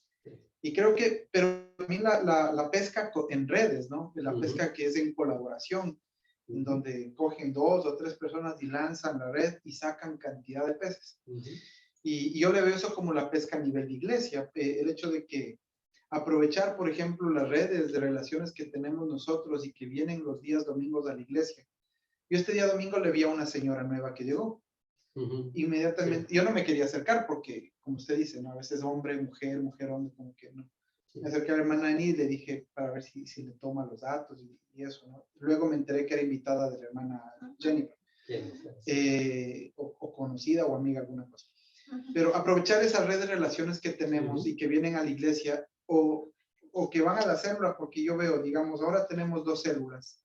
Y creo que, pero también la pesca en redes, ¿no? La pesca que es en colaboración, en donde cogen 2 o 3 personas y lanzan la red y sacan cantidad de peces. Y yo le veo eso como la pesca a nivel de iglesia, el hecho de que aprovechar, por ejemplo, las redes de relaciones que tenemos nosotros y que vienen los días domingos a la iglesia. Yo este día domingo le vi a una señora nueva que llegó. Inmediatamente, yo no me quería acercar porque, como usted dice, ¿no? A veces hombre, mujer, hombre, como que no. Me acerqué a la hermana Annie y le dije para ver si le toma los datos y eso, ¿no? Luego me enteré que era invitada de la hermana Jennifer. O conocida o amiga, alguna cosa. Pero aprovechar esa red de relaciones que tenemos y que vienen a la iglesia o que van a la célula, porque yo veo, digamos, ahora tenemos 2 células.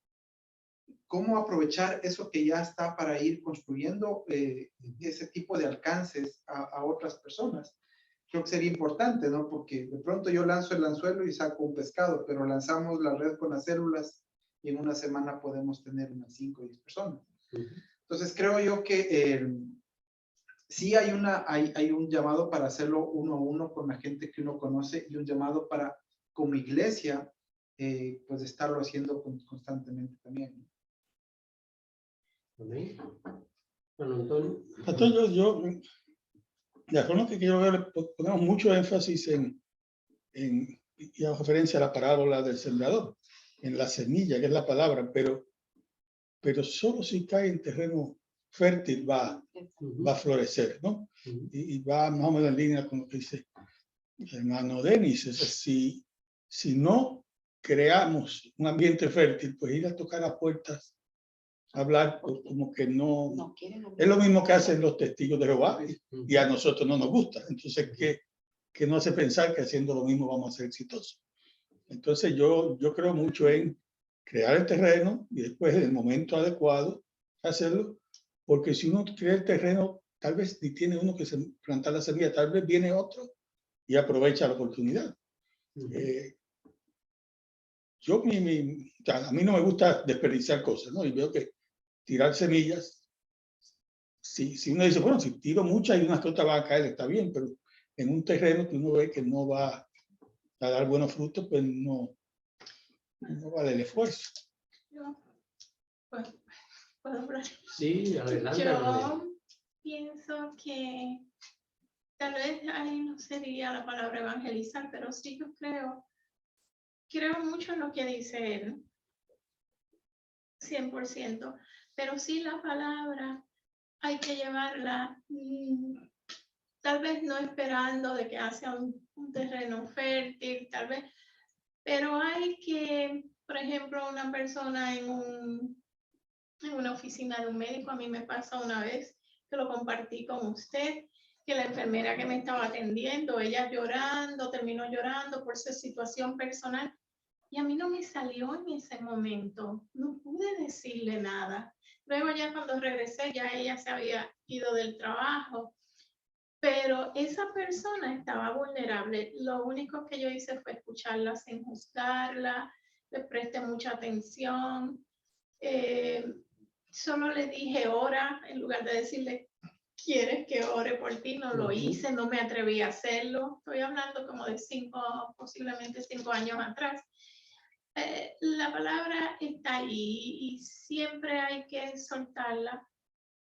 ¿Cómo aprovechar eso que ya está para ir construyendo ese tipo de alcances a otras personas? Creo que sería importante, ¿no? Porque de pronto yo lanzo el anzuelo y saco un pescado, pero lanzamos la red con las células y en una semana podemos tener unas 5 o 10 personas. Entonces creo yo que sí hay un llamado para hacerlo uno a uno con la gente que uno conoce y un llamado para, como iglesia, pues estarlo haciendo constantemente también, ¿no? Amén. Bueno, Antonio. Pastor, yo de acuerdo que quiero ver, ponemos mucho énfasis y hago referencia a la parábola del sembrador, en la semilla, que es la palabra, pero solo si cae en terreno fértil va a florecer, ¿no? Y va más o menos en línea con lo que dice el hermano Denis. Es decir, si no creamos un ambiente fértil, pues ir a tocar a puertas, hablar, pues como que no es lo mismo que hacen los testigos de Jehová y a nosotros no nos gusta. Entonces, que no hace pensar que haciendo lo mismo vamos a ser exitosos. Entonces, yo creo mucho en crear el terreno y después, en el momento adecuado, hacerlo, porque si uno crea el terreno, tal vez ni tiene uno que plantar la semilla, tal vez viene otro y aprovecha la oportunidad. A mí no me gusta desperdiciar cosas, ¿no? Y veo que tirar semillas, si uno dice, bueno, si tiro muchas y unas que otras van a caer, está bien, pero en un terreno que uno ve que no va a dar buenos frutos, pues no vale el esfuerzo. ¿Puedo hablar? Sí, adelante. Yo pienso que tal vez ahí no sería la palabra evangelizar, pero sí yo creo mucho en lo que dice él, 100%, pero sí la palabra hay que llevarla, tal vez no esperando de que hacia un terreno fértil, tal vez, pero hay que, por ejemplo, una persona en una oficina de un médico, a mí me pasó una vez que lo compartí con usted, que la enfermera que me estaba atendiendo, ella terminó llorando por su situación personal, y a mí no me salió en ese momento, no pude decirle nada. Luego ya cuando regresé, ya ella se había ido del trabajo, pero esa persona estaba vulnerable. Lo único que yo hice fue escucharla sin juzgarla, le presté mucha atención, solo le dije ora, en lugar de decirle, ¿quieres que ore por ti? No lo hice, no me atreví a hacerlo. Estoy hablando como de posiblemente 5 años atrás. La palabra está ahí y siempre hay que soltarla.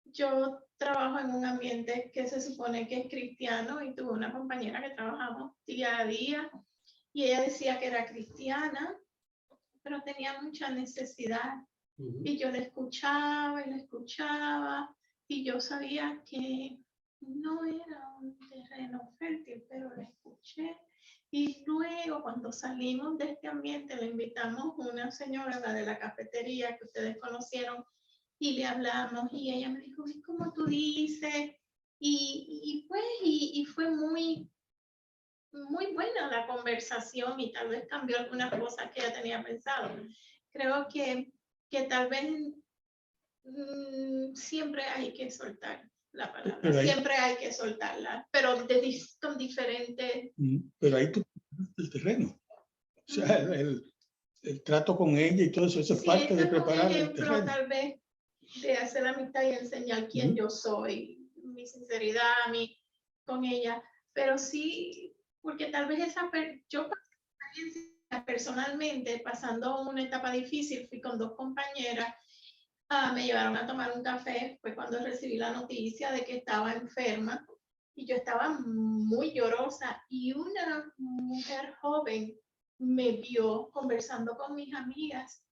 Yo trabajo en un ambiente que se supone que es cristiano y tuve una compañera que trabajamos día a día y ella decía que era cristiana, pero tenía mucha necesidad. Y yo la escuchaba y yo sabía que no era un terreno fértil, pero la escuché. Y luego cuando salimos de este ambiente le invitamos a una señora, la de la cafetería que ustedes conocieron, y le hablamos y ella me dijo, ¿y cómo tú dices? Y fue muy buena la conversación y tal vez cambió algunas cosas que ella tenía pensado. Creo que tal vez siempre hay que soltar la palabra, siempre hay que soltarla, pero con diferentes... Pero ahí tú el terreno. O sea, el trato con ella y todo eso, es parte de preparar el terreno. Tal vez de hacer la amistad y enseñar quién yo soy, mi sinceridad con ella, pero sí, porque tal vez yo personalmente, pasando una etapa difícil, fui con 2 compañeras, me llevaron a tomar un café, fue cuando recibí la noticia de que estaba enferma y yo estaba muy llorosa y una mujer joven me vio conversando con mis amigas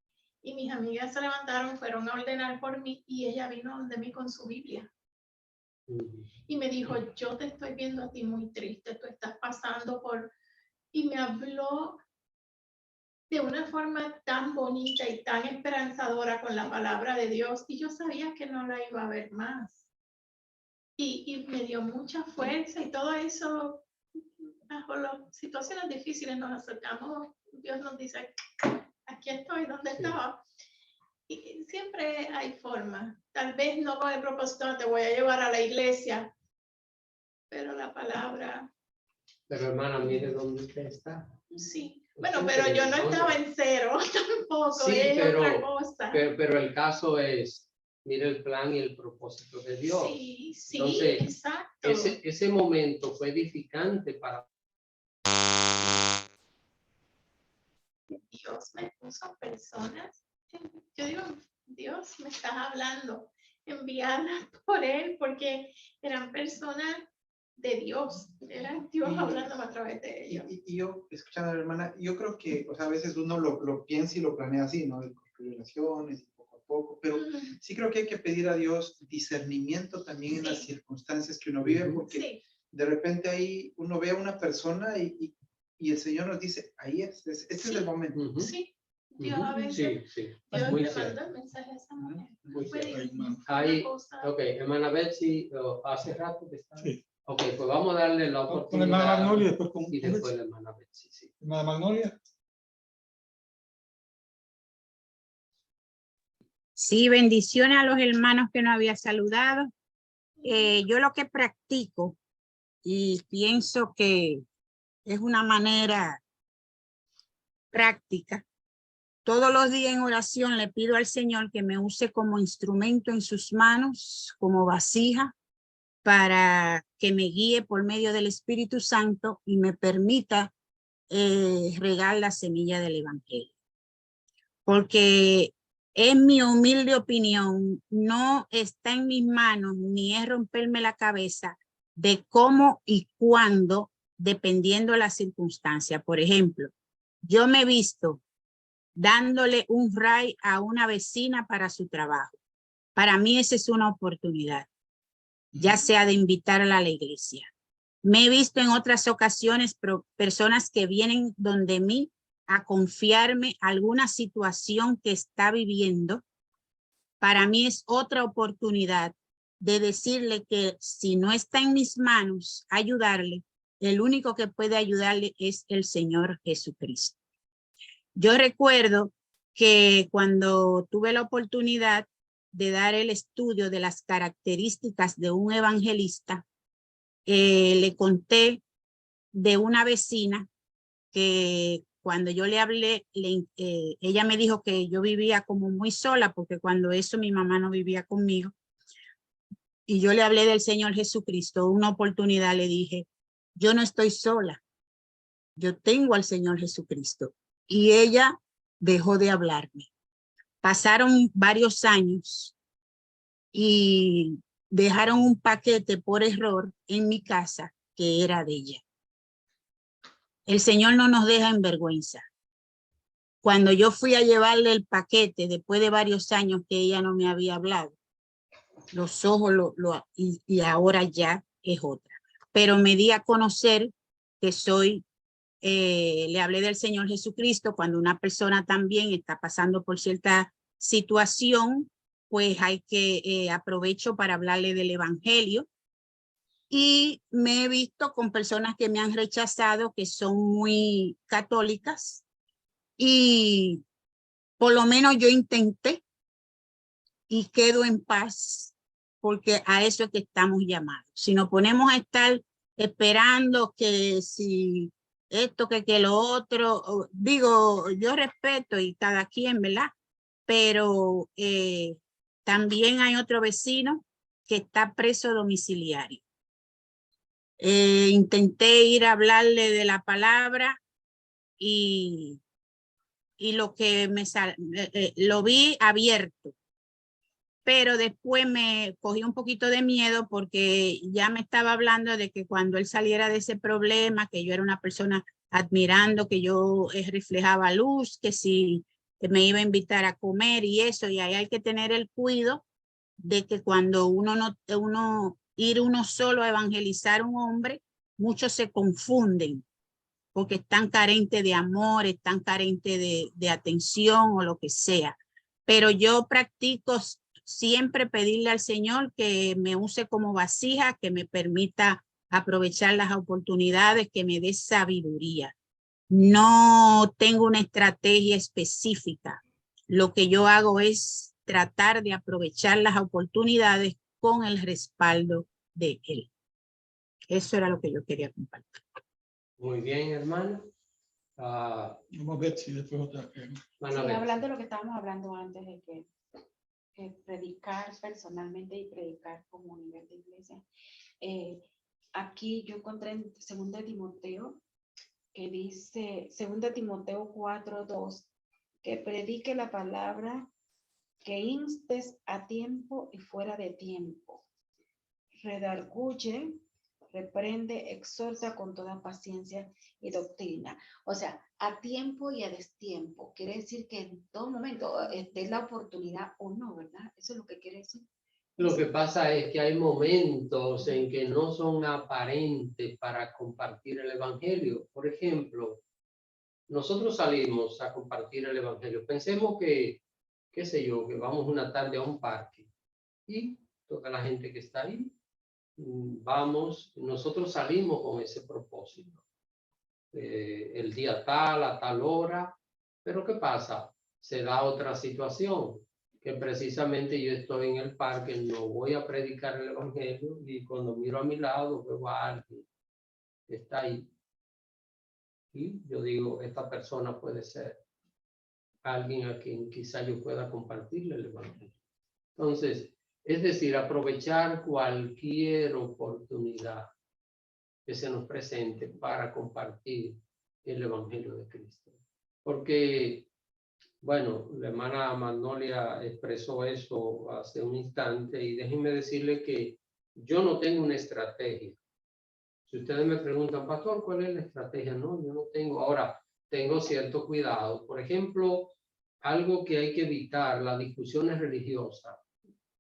y mis amigas se levantaron, fueron a ordenar por mí y ella vino donde mí con su Biblia. Y me dijo, yo te estoy viendo a ti muy triste, tú estás pasando por... Y me habló de una forma tan bonita y tan esperanzadora con la palabra de Dios, y yo sabía que no la iba a ver más. Y me dio mucha fuerza y todo eso, bajo las situaciones difíciles nos acercamos, Dios nos dice, aquí estoy, ¿dónde estaba? Y siempre hay forma, tal vez no con el propósito, te voy a llevar a la iglesia, pero la palabra... Pero hermana, mire dónde usted está. Sí. Bueno, pero yo no estaba en cero tampoco, sí, es otra cosa. Pero el caso es, mire el plan y el propósito de Dios. Sí, sí, entonces, exacto. Ese momento fue edificante para... Dios me puso personas, yo digo, Dios me estás hablando, enviadas por Él, porque eran personas de Dios, era Dios hablando a través de ellos. Y yo, escuchando a la hermana, yo creo que, o sea, a veces uno lo piensa y lo planea así, ¿no? Con relaciones y poco a poco, pero sí creo que hay que pedir a Dios discernimiento también en las circunstancias que uno vive, porque de repente ahí uno ve a una persona y el Señor nos dice, ahí este es el momento. Sí, Dios a veces, Dios le manda el mensaje a esa mujer. Ahí, ok, hermana Betsy, hace rato que está. Sí. Ok, pues vamos a darle la oportunidad. Con la hermana Magnolia y después la hermana Betsy. Sí. Hermana Magnolia. Sí, bendiciones a los hermanos que no había saludado. Yo lo que practico y pienso que es una manera práctica. Todos los días en oración le pido al Señor que me use como instrumento en sus manos, como vasija, para que me guíe por medio del Espíritu Santo y me permita regar la semilla del Evangelio. Porque en mi humilde opinión, no está en mis manos ni es romperme la cabeza de cómo y cuándo, dependiendo de la circunstancia. Por ejemplo, yo me he visto dándole un ray a una vecina para su trabajo. Para mí esa es una oportunidad, ya sea de invitarla a la iglesia. Me he visto en otras ocasiones personas que vienen donde mí a confiarme alguna situación que está viviendo. Para mí es otra oportunidad de decirle que si no está en mis manos ayudarle, el único que puede ayudarle es el Señor Jesucristo. Yo recuerdo que cuando tuve la oportunidad de dar el estudio de las características de un evangelista, le conté de una vecina que cuando yo le hablé, ella me dijo que yo vivía como muy sola, porque cuando eso mi mamá no vivía conmigo. Y yo le hablé del Señor Jesucristo. Una oportunidad le dije, yo no estoy sola, yo tengo al Señor Jesucristo. Y ella dejó de hablarme. Pasaron varios años y dejaron un paquete por error en mi casa que era de ella. El Señor no nos deja en vergüenza. Cuando yo fui a llevarle el paquete, después de varios años que ella no me había hablado, los ojos y ahora ya es otra. Pero me di a conocer que soy, le hablé del Señor Jesucristo. Cuando una persona también está pasando por cierta situación, pues hay que aprovecho para hablarle del evangelio. Y me he visto con personas que me han rechazado, que son muy católicas, y por lo menos yo intenté y quedo en paz, porque a eso es que estamos llamados. Si nos ponemos a estar esperando que si esto, que lo otro, digo, yo respeto y cada quien, ¿verdad? Pero también hay otro vecino que está preso domiciliario. Intenté ir a hablarle de la palabra y lo que lo vi abierto, pero después me cogí un poquito de miedo porque ya me estaba hablando de que cuando él saliera de ese problema, que yo era una persona admirando, que yo reflejaba luz, que si me iba a invitar a comer y eso, y ahí hay que tener el cuidado de que cuando ir uno solo a evangelizar a un hombre, muchos se confunden porque están carentes de amor, están carentes de atención o lo que sea. Pero yo practico siempre pedirle al Señor que me use como vasija, que me permita aprovechar las oportunidades, que me dé sabiduría. No tengo una estrategia específica. Lo que yo hago es tratar de aprovechar las oportunidades con el respaldo de Él. Eso era lo que yo quería compartir. Muy bien, hermano. Vamos a ver si después otra. Sí, hablando de lo que estábamos hablando antes de que predicar personalmente y predicar como nivel de iglesia. Aquí yo encontré en 2 Timoteo, que dice, 2 Timoteo 4:2, que predique la palabra, que instes a tiempo y fuera de tiempo. Redarguye, reprende, exhorta con toda paciencia y doctrina. O sea, a tiempo y a destiempo. Quiere decir que en todo momento es la oportunidad o no, ¿verdad? Eso es lo que quiere decir. Lo que pasa es que hay momentos en que no son aparentes para compartir el evangelio. Por ejemplo, nosotros salimos a compartir el evangelio. Pensemos que, qué sé yo, que vamos una tarde a un parque y toda la gente que está ahí, nosotros salimos con ese propósito. El día tal, a tal hora, pero ¿qué pasa? Se da otra situación, que precisamente yo estoy en el parque, no voy a predicar el evangelio y cuando miro a mi lado veo a alguien que está ahí y yo digo, esta persona puede ser alguien a quien quizá yo pueda compartirle el evangelio. Entonces, es decir, aprovechar cualquier oportunidad que se nos presente para compartir el evangelio de Cristo. Porque, bueno, la hermana Magnolia expresó eso hace un instante y déjenme decirle que yo no tengo una estrategia. Si ustedes me preguntan, pastor, ¿cuál es la estrategia? No, yo no tengo. Ahora, tengo cierto cuidado. Por ejemplo, algo que hay que evitar, las discusiones religiosas.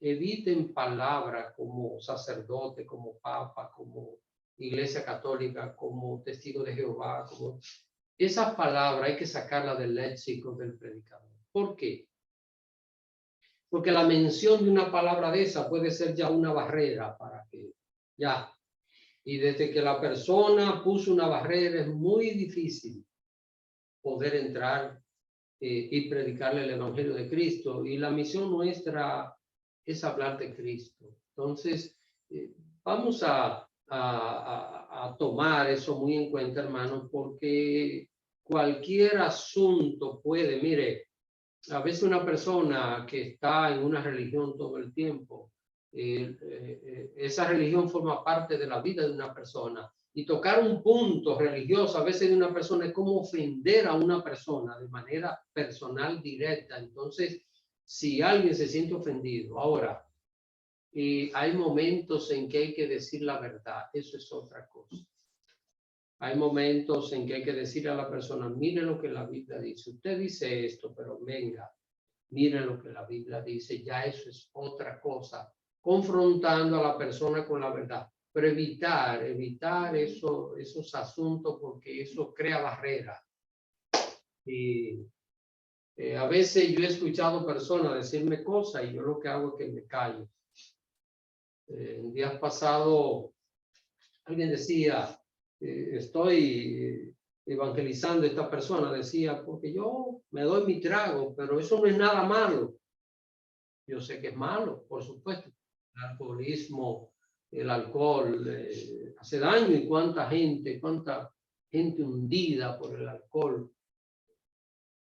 Eviten palabras como sacerdote, como papa, como iglesia católica, como testigo de Jehová. Esas palabras hay que sacarlas del léxico del predicador. ¿Por qué? Porque la mención de una palabra de esa puede ser ya una barrera para que ya. Y desde que la persona puso una barrera es muy difícil poder entrar y predicarle el evangelio de Cristo. Y la misión nuestra es hablar de Cristo. Entonces, vamos a a tomar eso muy en cuenta, hermanos, porque cualquier asunto puede, mire, a veces una persona que está en una religión todo el tiempo, esa religión forma parte de la vida de una persona, y tocar un punto religioso a veces de una persona es como ofender a una persona de manera personal, directa. Entonces, si alguien se siente ofendido, ahora, hay momentos en que hay que decir la verdad, eso es otra cosa. Hay momentos en que hay que decir a la persona, mire lo que la Biblia dice, usted dice esto, pero venga, mire lo que la Biblia dice, ya eso es otra cosa, confrontando a la persona con la verdad, pero evitar esos asuntos, porque eso crea barreras. Y a veces yo he escuchado personas decirme cosas y yo lo que hago es que me callo. En días pasados alguien decía, estoy evangelizando a esta persona, decía, porque yo me doy mi trago, pero eso no es nada malo. Yo sé que es malo, por supuesto. El alcoholismo, el alcohol hace daño, y cuánta gente hundida por el alcohol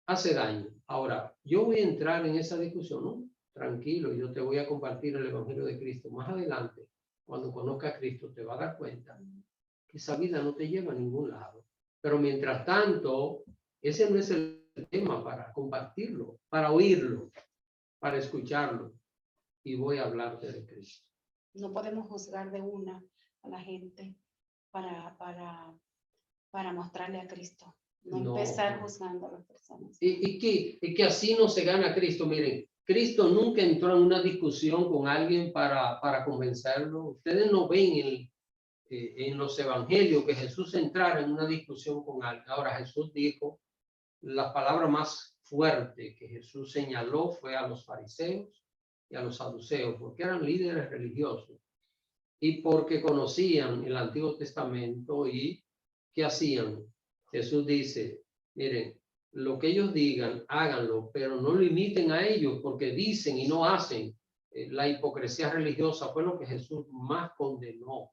hace daño. Ahora, yo voy a entrar en esa discusión, ¿no? Tranquilo, yo te voy a compartir el Evangelio de Cristo. Más adelante, cuando conozcas a Cristo, te vas a dar cuenta que esa vida no te lleva a ningún lado. Pero mientras tanto, ese no es el tema para compartirlo, para oírlo, para escucharlo. Y voy a hablarte de Cristo. No podemos juzgar de una a la gente para mostrarle a Cristo. No empezar juzgando a las personas. Y que así no se gana a Cristo. Miren, Cristo nunca entró en una discusión con alguien para convencerlo. Ustedes no ven en los evangelios que Jesús entrara en una discusión con alguien. Ahora, Jesús dijo, la palabra más fuerte que Jesús señaló fue a los fariseos y a los saduceos, porque eran líderes religiosos y porque conocían el Antiguo Testamento. ¿Y qué hacían? Jesús dice, miren, lo que ellos digan, háganlo, pero no lo imiten a ellos, porque dicen y no hacen. La hipocresía religiosa fue lo que Jesús más condenó.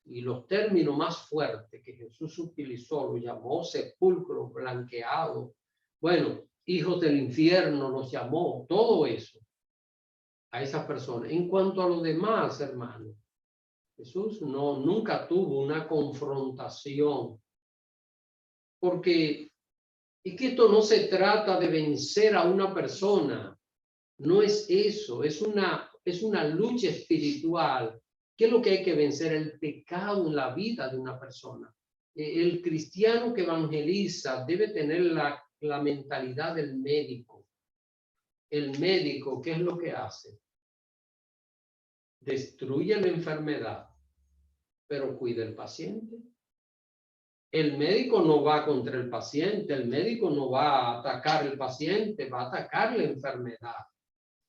Y los términos más fuertes que Jesús utilizó, lo llamó sepulcro blanqueado. Bueno, hijos del infierno los llamó, todo eso a esas personas. En cuanto a los demás, hermanos, Jesús nunca tuvo una confrontación, porque es que esto no se trata de vencer a una persona, no es eso, es una lucha espiritual. ¿Qué es lo que hay que vencer? El pecado en la vida de una persona. El cristiano que evangeliza debe tener la mentalidad del médico. El médico, ¿qué es lo que hace? Destruye la enfermedad, pero cuida al paciente. El médico no va contra el paciente, el médico no va a atacar al paciente, va a atacar la enfermedad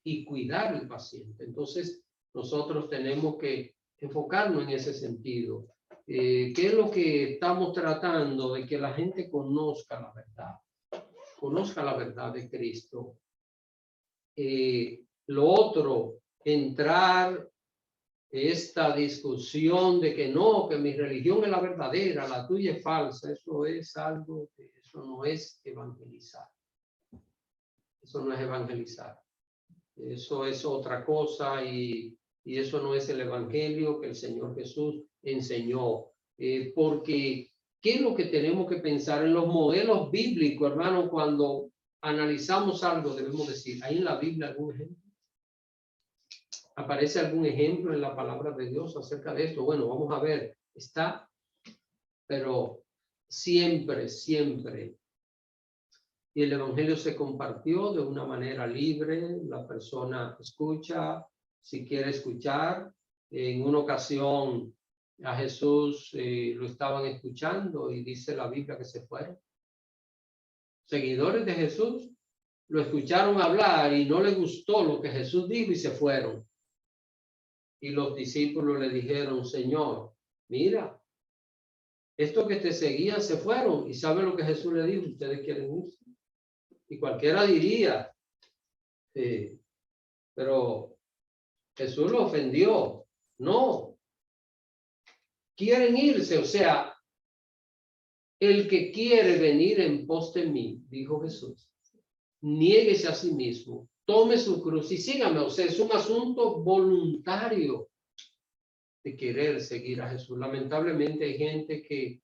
y cuidar al paciente. Entonces, nosotros tenemos que enfocarnos en ese sentido. ¿Qué es lo que estamos tratando? De que la gente conozca la verdad de Cristo. Lo otro, entrar esta discusión de que no, que mi religión es la verdadera, la tuya es falsa, eso es algo, eso no es evangelizar. Eso no es evangelizar. Eso es otra cosa, y eso no es el evangelio que el Señor Jesús enseñó. Porque, ¿qué es lo que tenemos que pensar en los modelos bíblicos, hermano? Cuando analizamos algo, debemos decir, ¿hay en la Biblia algún ejemplo? ¿Aparece algún ejemplo en la palabra de Dios acerca de esto? Bueno, vamos a ver, está, pero siempre, y el evangelio se compartió de una manera libre, la persona escucha, si quiere escuchar. En una ocasión a Jesús lo estaban escuchando y dice la Biblia que se fueron. Seguidores de Jesús lo escucharon hablar y no les gustó lo que Jesús dijo y se fueron. Y los discípulos le dijeron, Señor, mira, estos que te seguían se fueron. ¿Y sabe lo que Jesús le dijo? Ustedes quieren irse. Y cualquiera diría, pero Jesús lo ofendió. No. quieren irse. O sea, el que quiere venir en pos de mí, dijo Jesús, niéguese a sí mismo, tome su cruz y sígame. O sea, es un asunto voluntario de querer seguir a Jesús. Lamentablemente hay gente que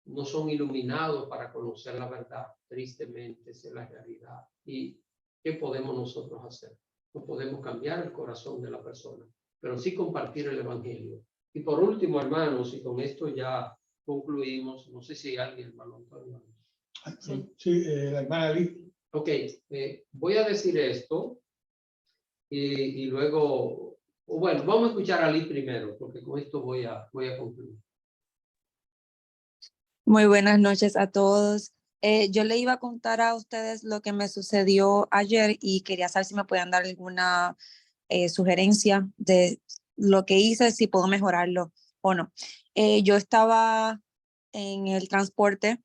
no son iluminados para conocer la verdad. Tristemente, esa es la realidad. ¿Y qué podemos nosotros hacer? No podemos cambiar el corazón de la persona, pero sí compartir el evangelio. Y por último, hermanos, y con esto ya concluimos, no sé si alguien, hermano Antonio. Sí, la hermana Lee. Ok, voy a decir esto y luego, bueno, vamos a escuchar a Lee primero, porque con esto voy a concluir. Muy buenas noches a todos. Yo le iba a contar a ustedes lo que me sucedió ayer y quería saber si me pueden dar alguna sugerencia de lo que hice, si puedo mejorarlo o no. Yo estaba en el transporte,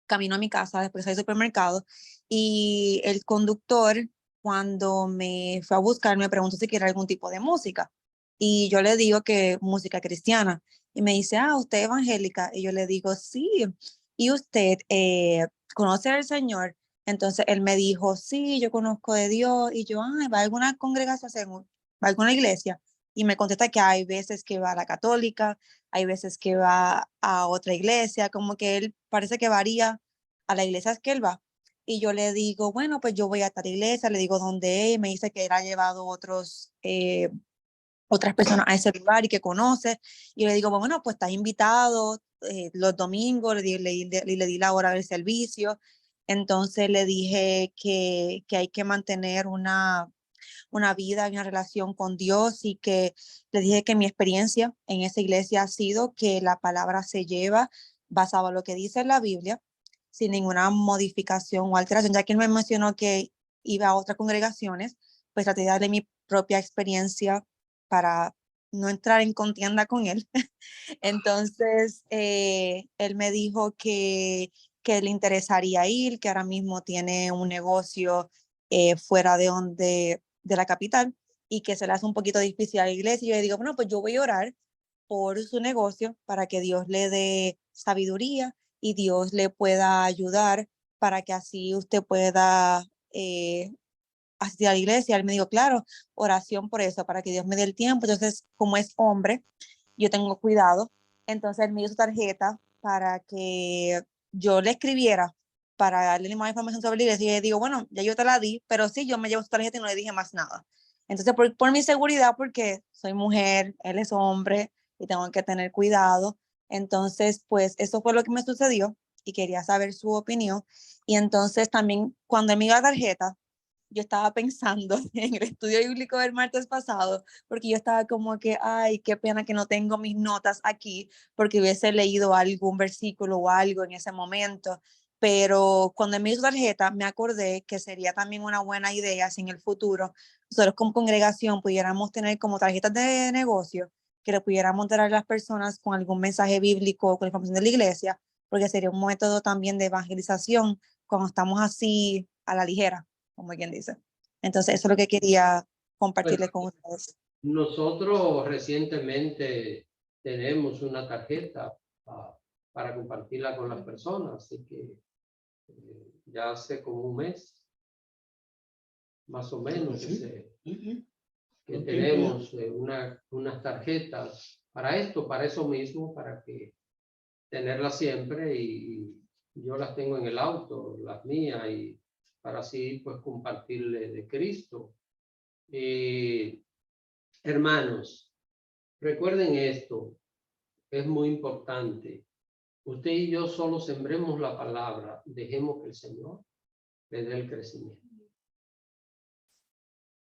camino a mi casa, después del supermercado, y el conductor, cuando me fue a buscar, me preguntó si quería algún tipo de música. Y yo le digo que música cristiana. Y me dice, ¿usted es evangélica? Y yo le digo, sí. ¿Y usted conoce al Señor? Entonces él me dijo, sí, yo conozco de Dios. Y yo, ¿va a alguna congregación, va a alguna iglesia? Y me contesta que hay veces que va a la católica, hay veces que va a otra iglesia, como que él parece que varía a la iglesia que él va. Y yo le digo, bueno, pues yo voy a tal iglesia, le digo dónde es, me dice que él ha llevado otras personas a ese lugar y que conoce. Y yo le digo, bueno, pues estás invitado los domingos, le di la hora del servicio. Entonces le dije que hay que mantener una vida, una relación con Dios, y que le dije que mi experiencia en esa iglesia ha sido que la palabra se lleva basado en lo que dice la Biblia, sin ninguna modificación o alteración. Ya que él me mencionó que iba a otras congregaciones, pues traté de darle mi propia experiencia para no entrar en contienda con él. Entonces, él me dijo que le interesaría ir, que ahora mismo tiene un negocio fuera de la capital y que se le hace un poquito difícil a la iglesia. Y yo le digo, bueno, pues yo voy a orar por su negocio para que Dios le dé sabiduría y Dios le pueda ayudar para que así usted pueda asistir a la iglesia. Él me dijo, claro, oración por eso, para que Dios me dé el tiempo. Entonces, como es hombre, yo tengo cuidado. Entonces, él me dio su tarjeta para que yo le escribiera, para darle más información sobre la iglesia. Y le digo, bueno, ya yo te la di, pero sí, yo me llevo su tarjeta y no le dije más nada. Entonces, por mi seguridad, porque soy mujer, él es hombre y tengo que tener cuidado. Entonces, pues eso fue lo que me sucedió y quería saber su opinión. Y entonces también cuando él me dio la tarjeta, yo estaba pensando en el estudio bíblico del martes pasado, porque yo estaba como que, ay, qué pena que no tengo mis notas aquí, porque hubiese leído algún versículo o algo en ese momento. Pero cuando me hizo tarjeta, me acordé que sería también una buena idea si en el futuro nosotros como congregación pudiéramos tener como tarjetas de negocio que le pudiéramos dar a las personas con algún mensaje bíblico o con la información de la iglesia, porque sería un método también de evangelización cuando estamos así a la ligera, como quien dice. Entonces, eso es lo que quería compartirle con ustedes. Nosotros recientemente tenemos una tarjeta para compartirla con las personas, así que ya hace como un mes, más o menos, que tenemos unas tarjetas para esto, para eso mismo, para que tenerlas siempre, y yo las tengo en el auto, las mías, y para así pues compartirle de Cristo. Hermanos, recuerden esto, es muy importante. Usted y yo solo sembremos la palabra, dejemos que el Señor le dé el crecimiento.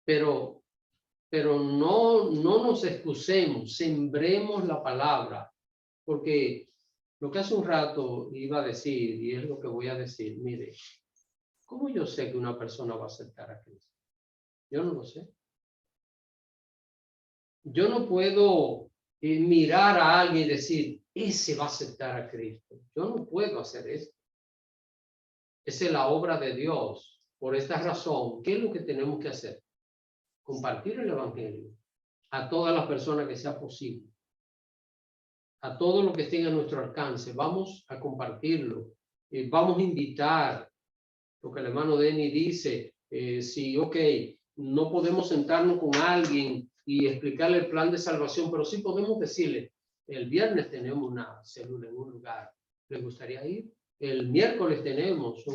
Pero no nos excusemos, sembremos la palabra, porque lo que hace un rato iba a decir, y es lo que voy a decir, mire, ¿cómo yo sé que una persona va a aceptar a Cristo? Yo no lo sé. Yo no puedo mirar a alguien y decir, ese va a aceptar a Cristo. Yo no puedo hacer eso. Esa es la obra de Dios. Por esta razón, ¿qué es lo que tenemos que hacer? Compartir el evangelio a todas las personas que sea posible. a todo lo que esté a nuestro alcance. Vamos a compartirlo. Vamos a invitar, lo que el hermano Denny dice, si, ok, no podemos sentarnos con alguien y explicarle el plan de salvación, pero sí podemos decirle, el viernes tenemos una célula en un lugar, ¿les gustaría ir? El miércoles tenemos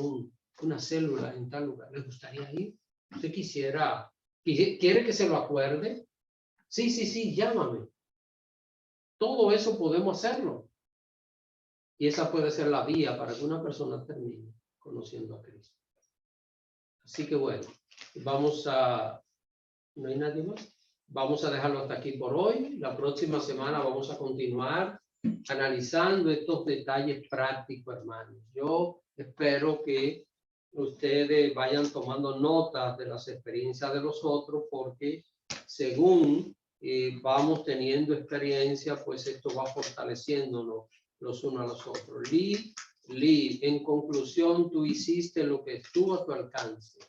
una célula en tal lugar, ¿les gustaría ir? ¿Usted quiere que se lo acuerde? Sí, llámame. Todo eso podemos hacerlo. Y esa puede ser la vía para que una persona termine conociendo a Cristo. Así que bueno, ¿no hay nadie más? Vamos a dejarlo hasta aquí por hoy. La próxima semana vamos a continuar analizando estos detalles prácticos, hermanos. Yo espero que ustedes vayan tomando notas de las experiencias de los otros, porque según vamos teniendo experiencia, pues esto va fortaleciéndonos los unos a los otros. Lee, en conclusión, tú hiciste lo que estuvo a tu alcance.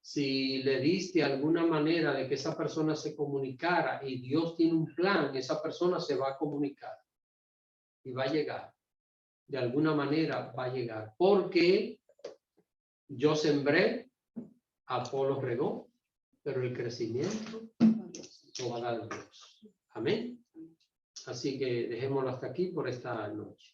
Si le diste alguna manera de que esa persona se comunicara y Dios tiene un plan, esa persona se va a comunicar y va a llegar. De alguna manera va a llegar. Porque yo sembré, Apolo regó, pero el crecimiento lo va a dar Dios. Amén. Así que dejémoslo hasta aquí por esta noche.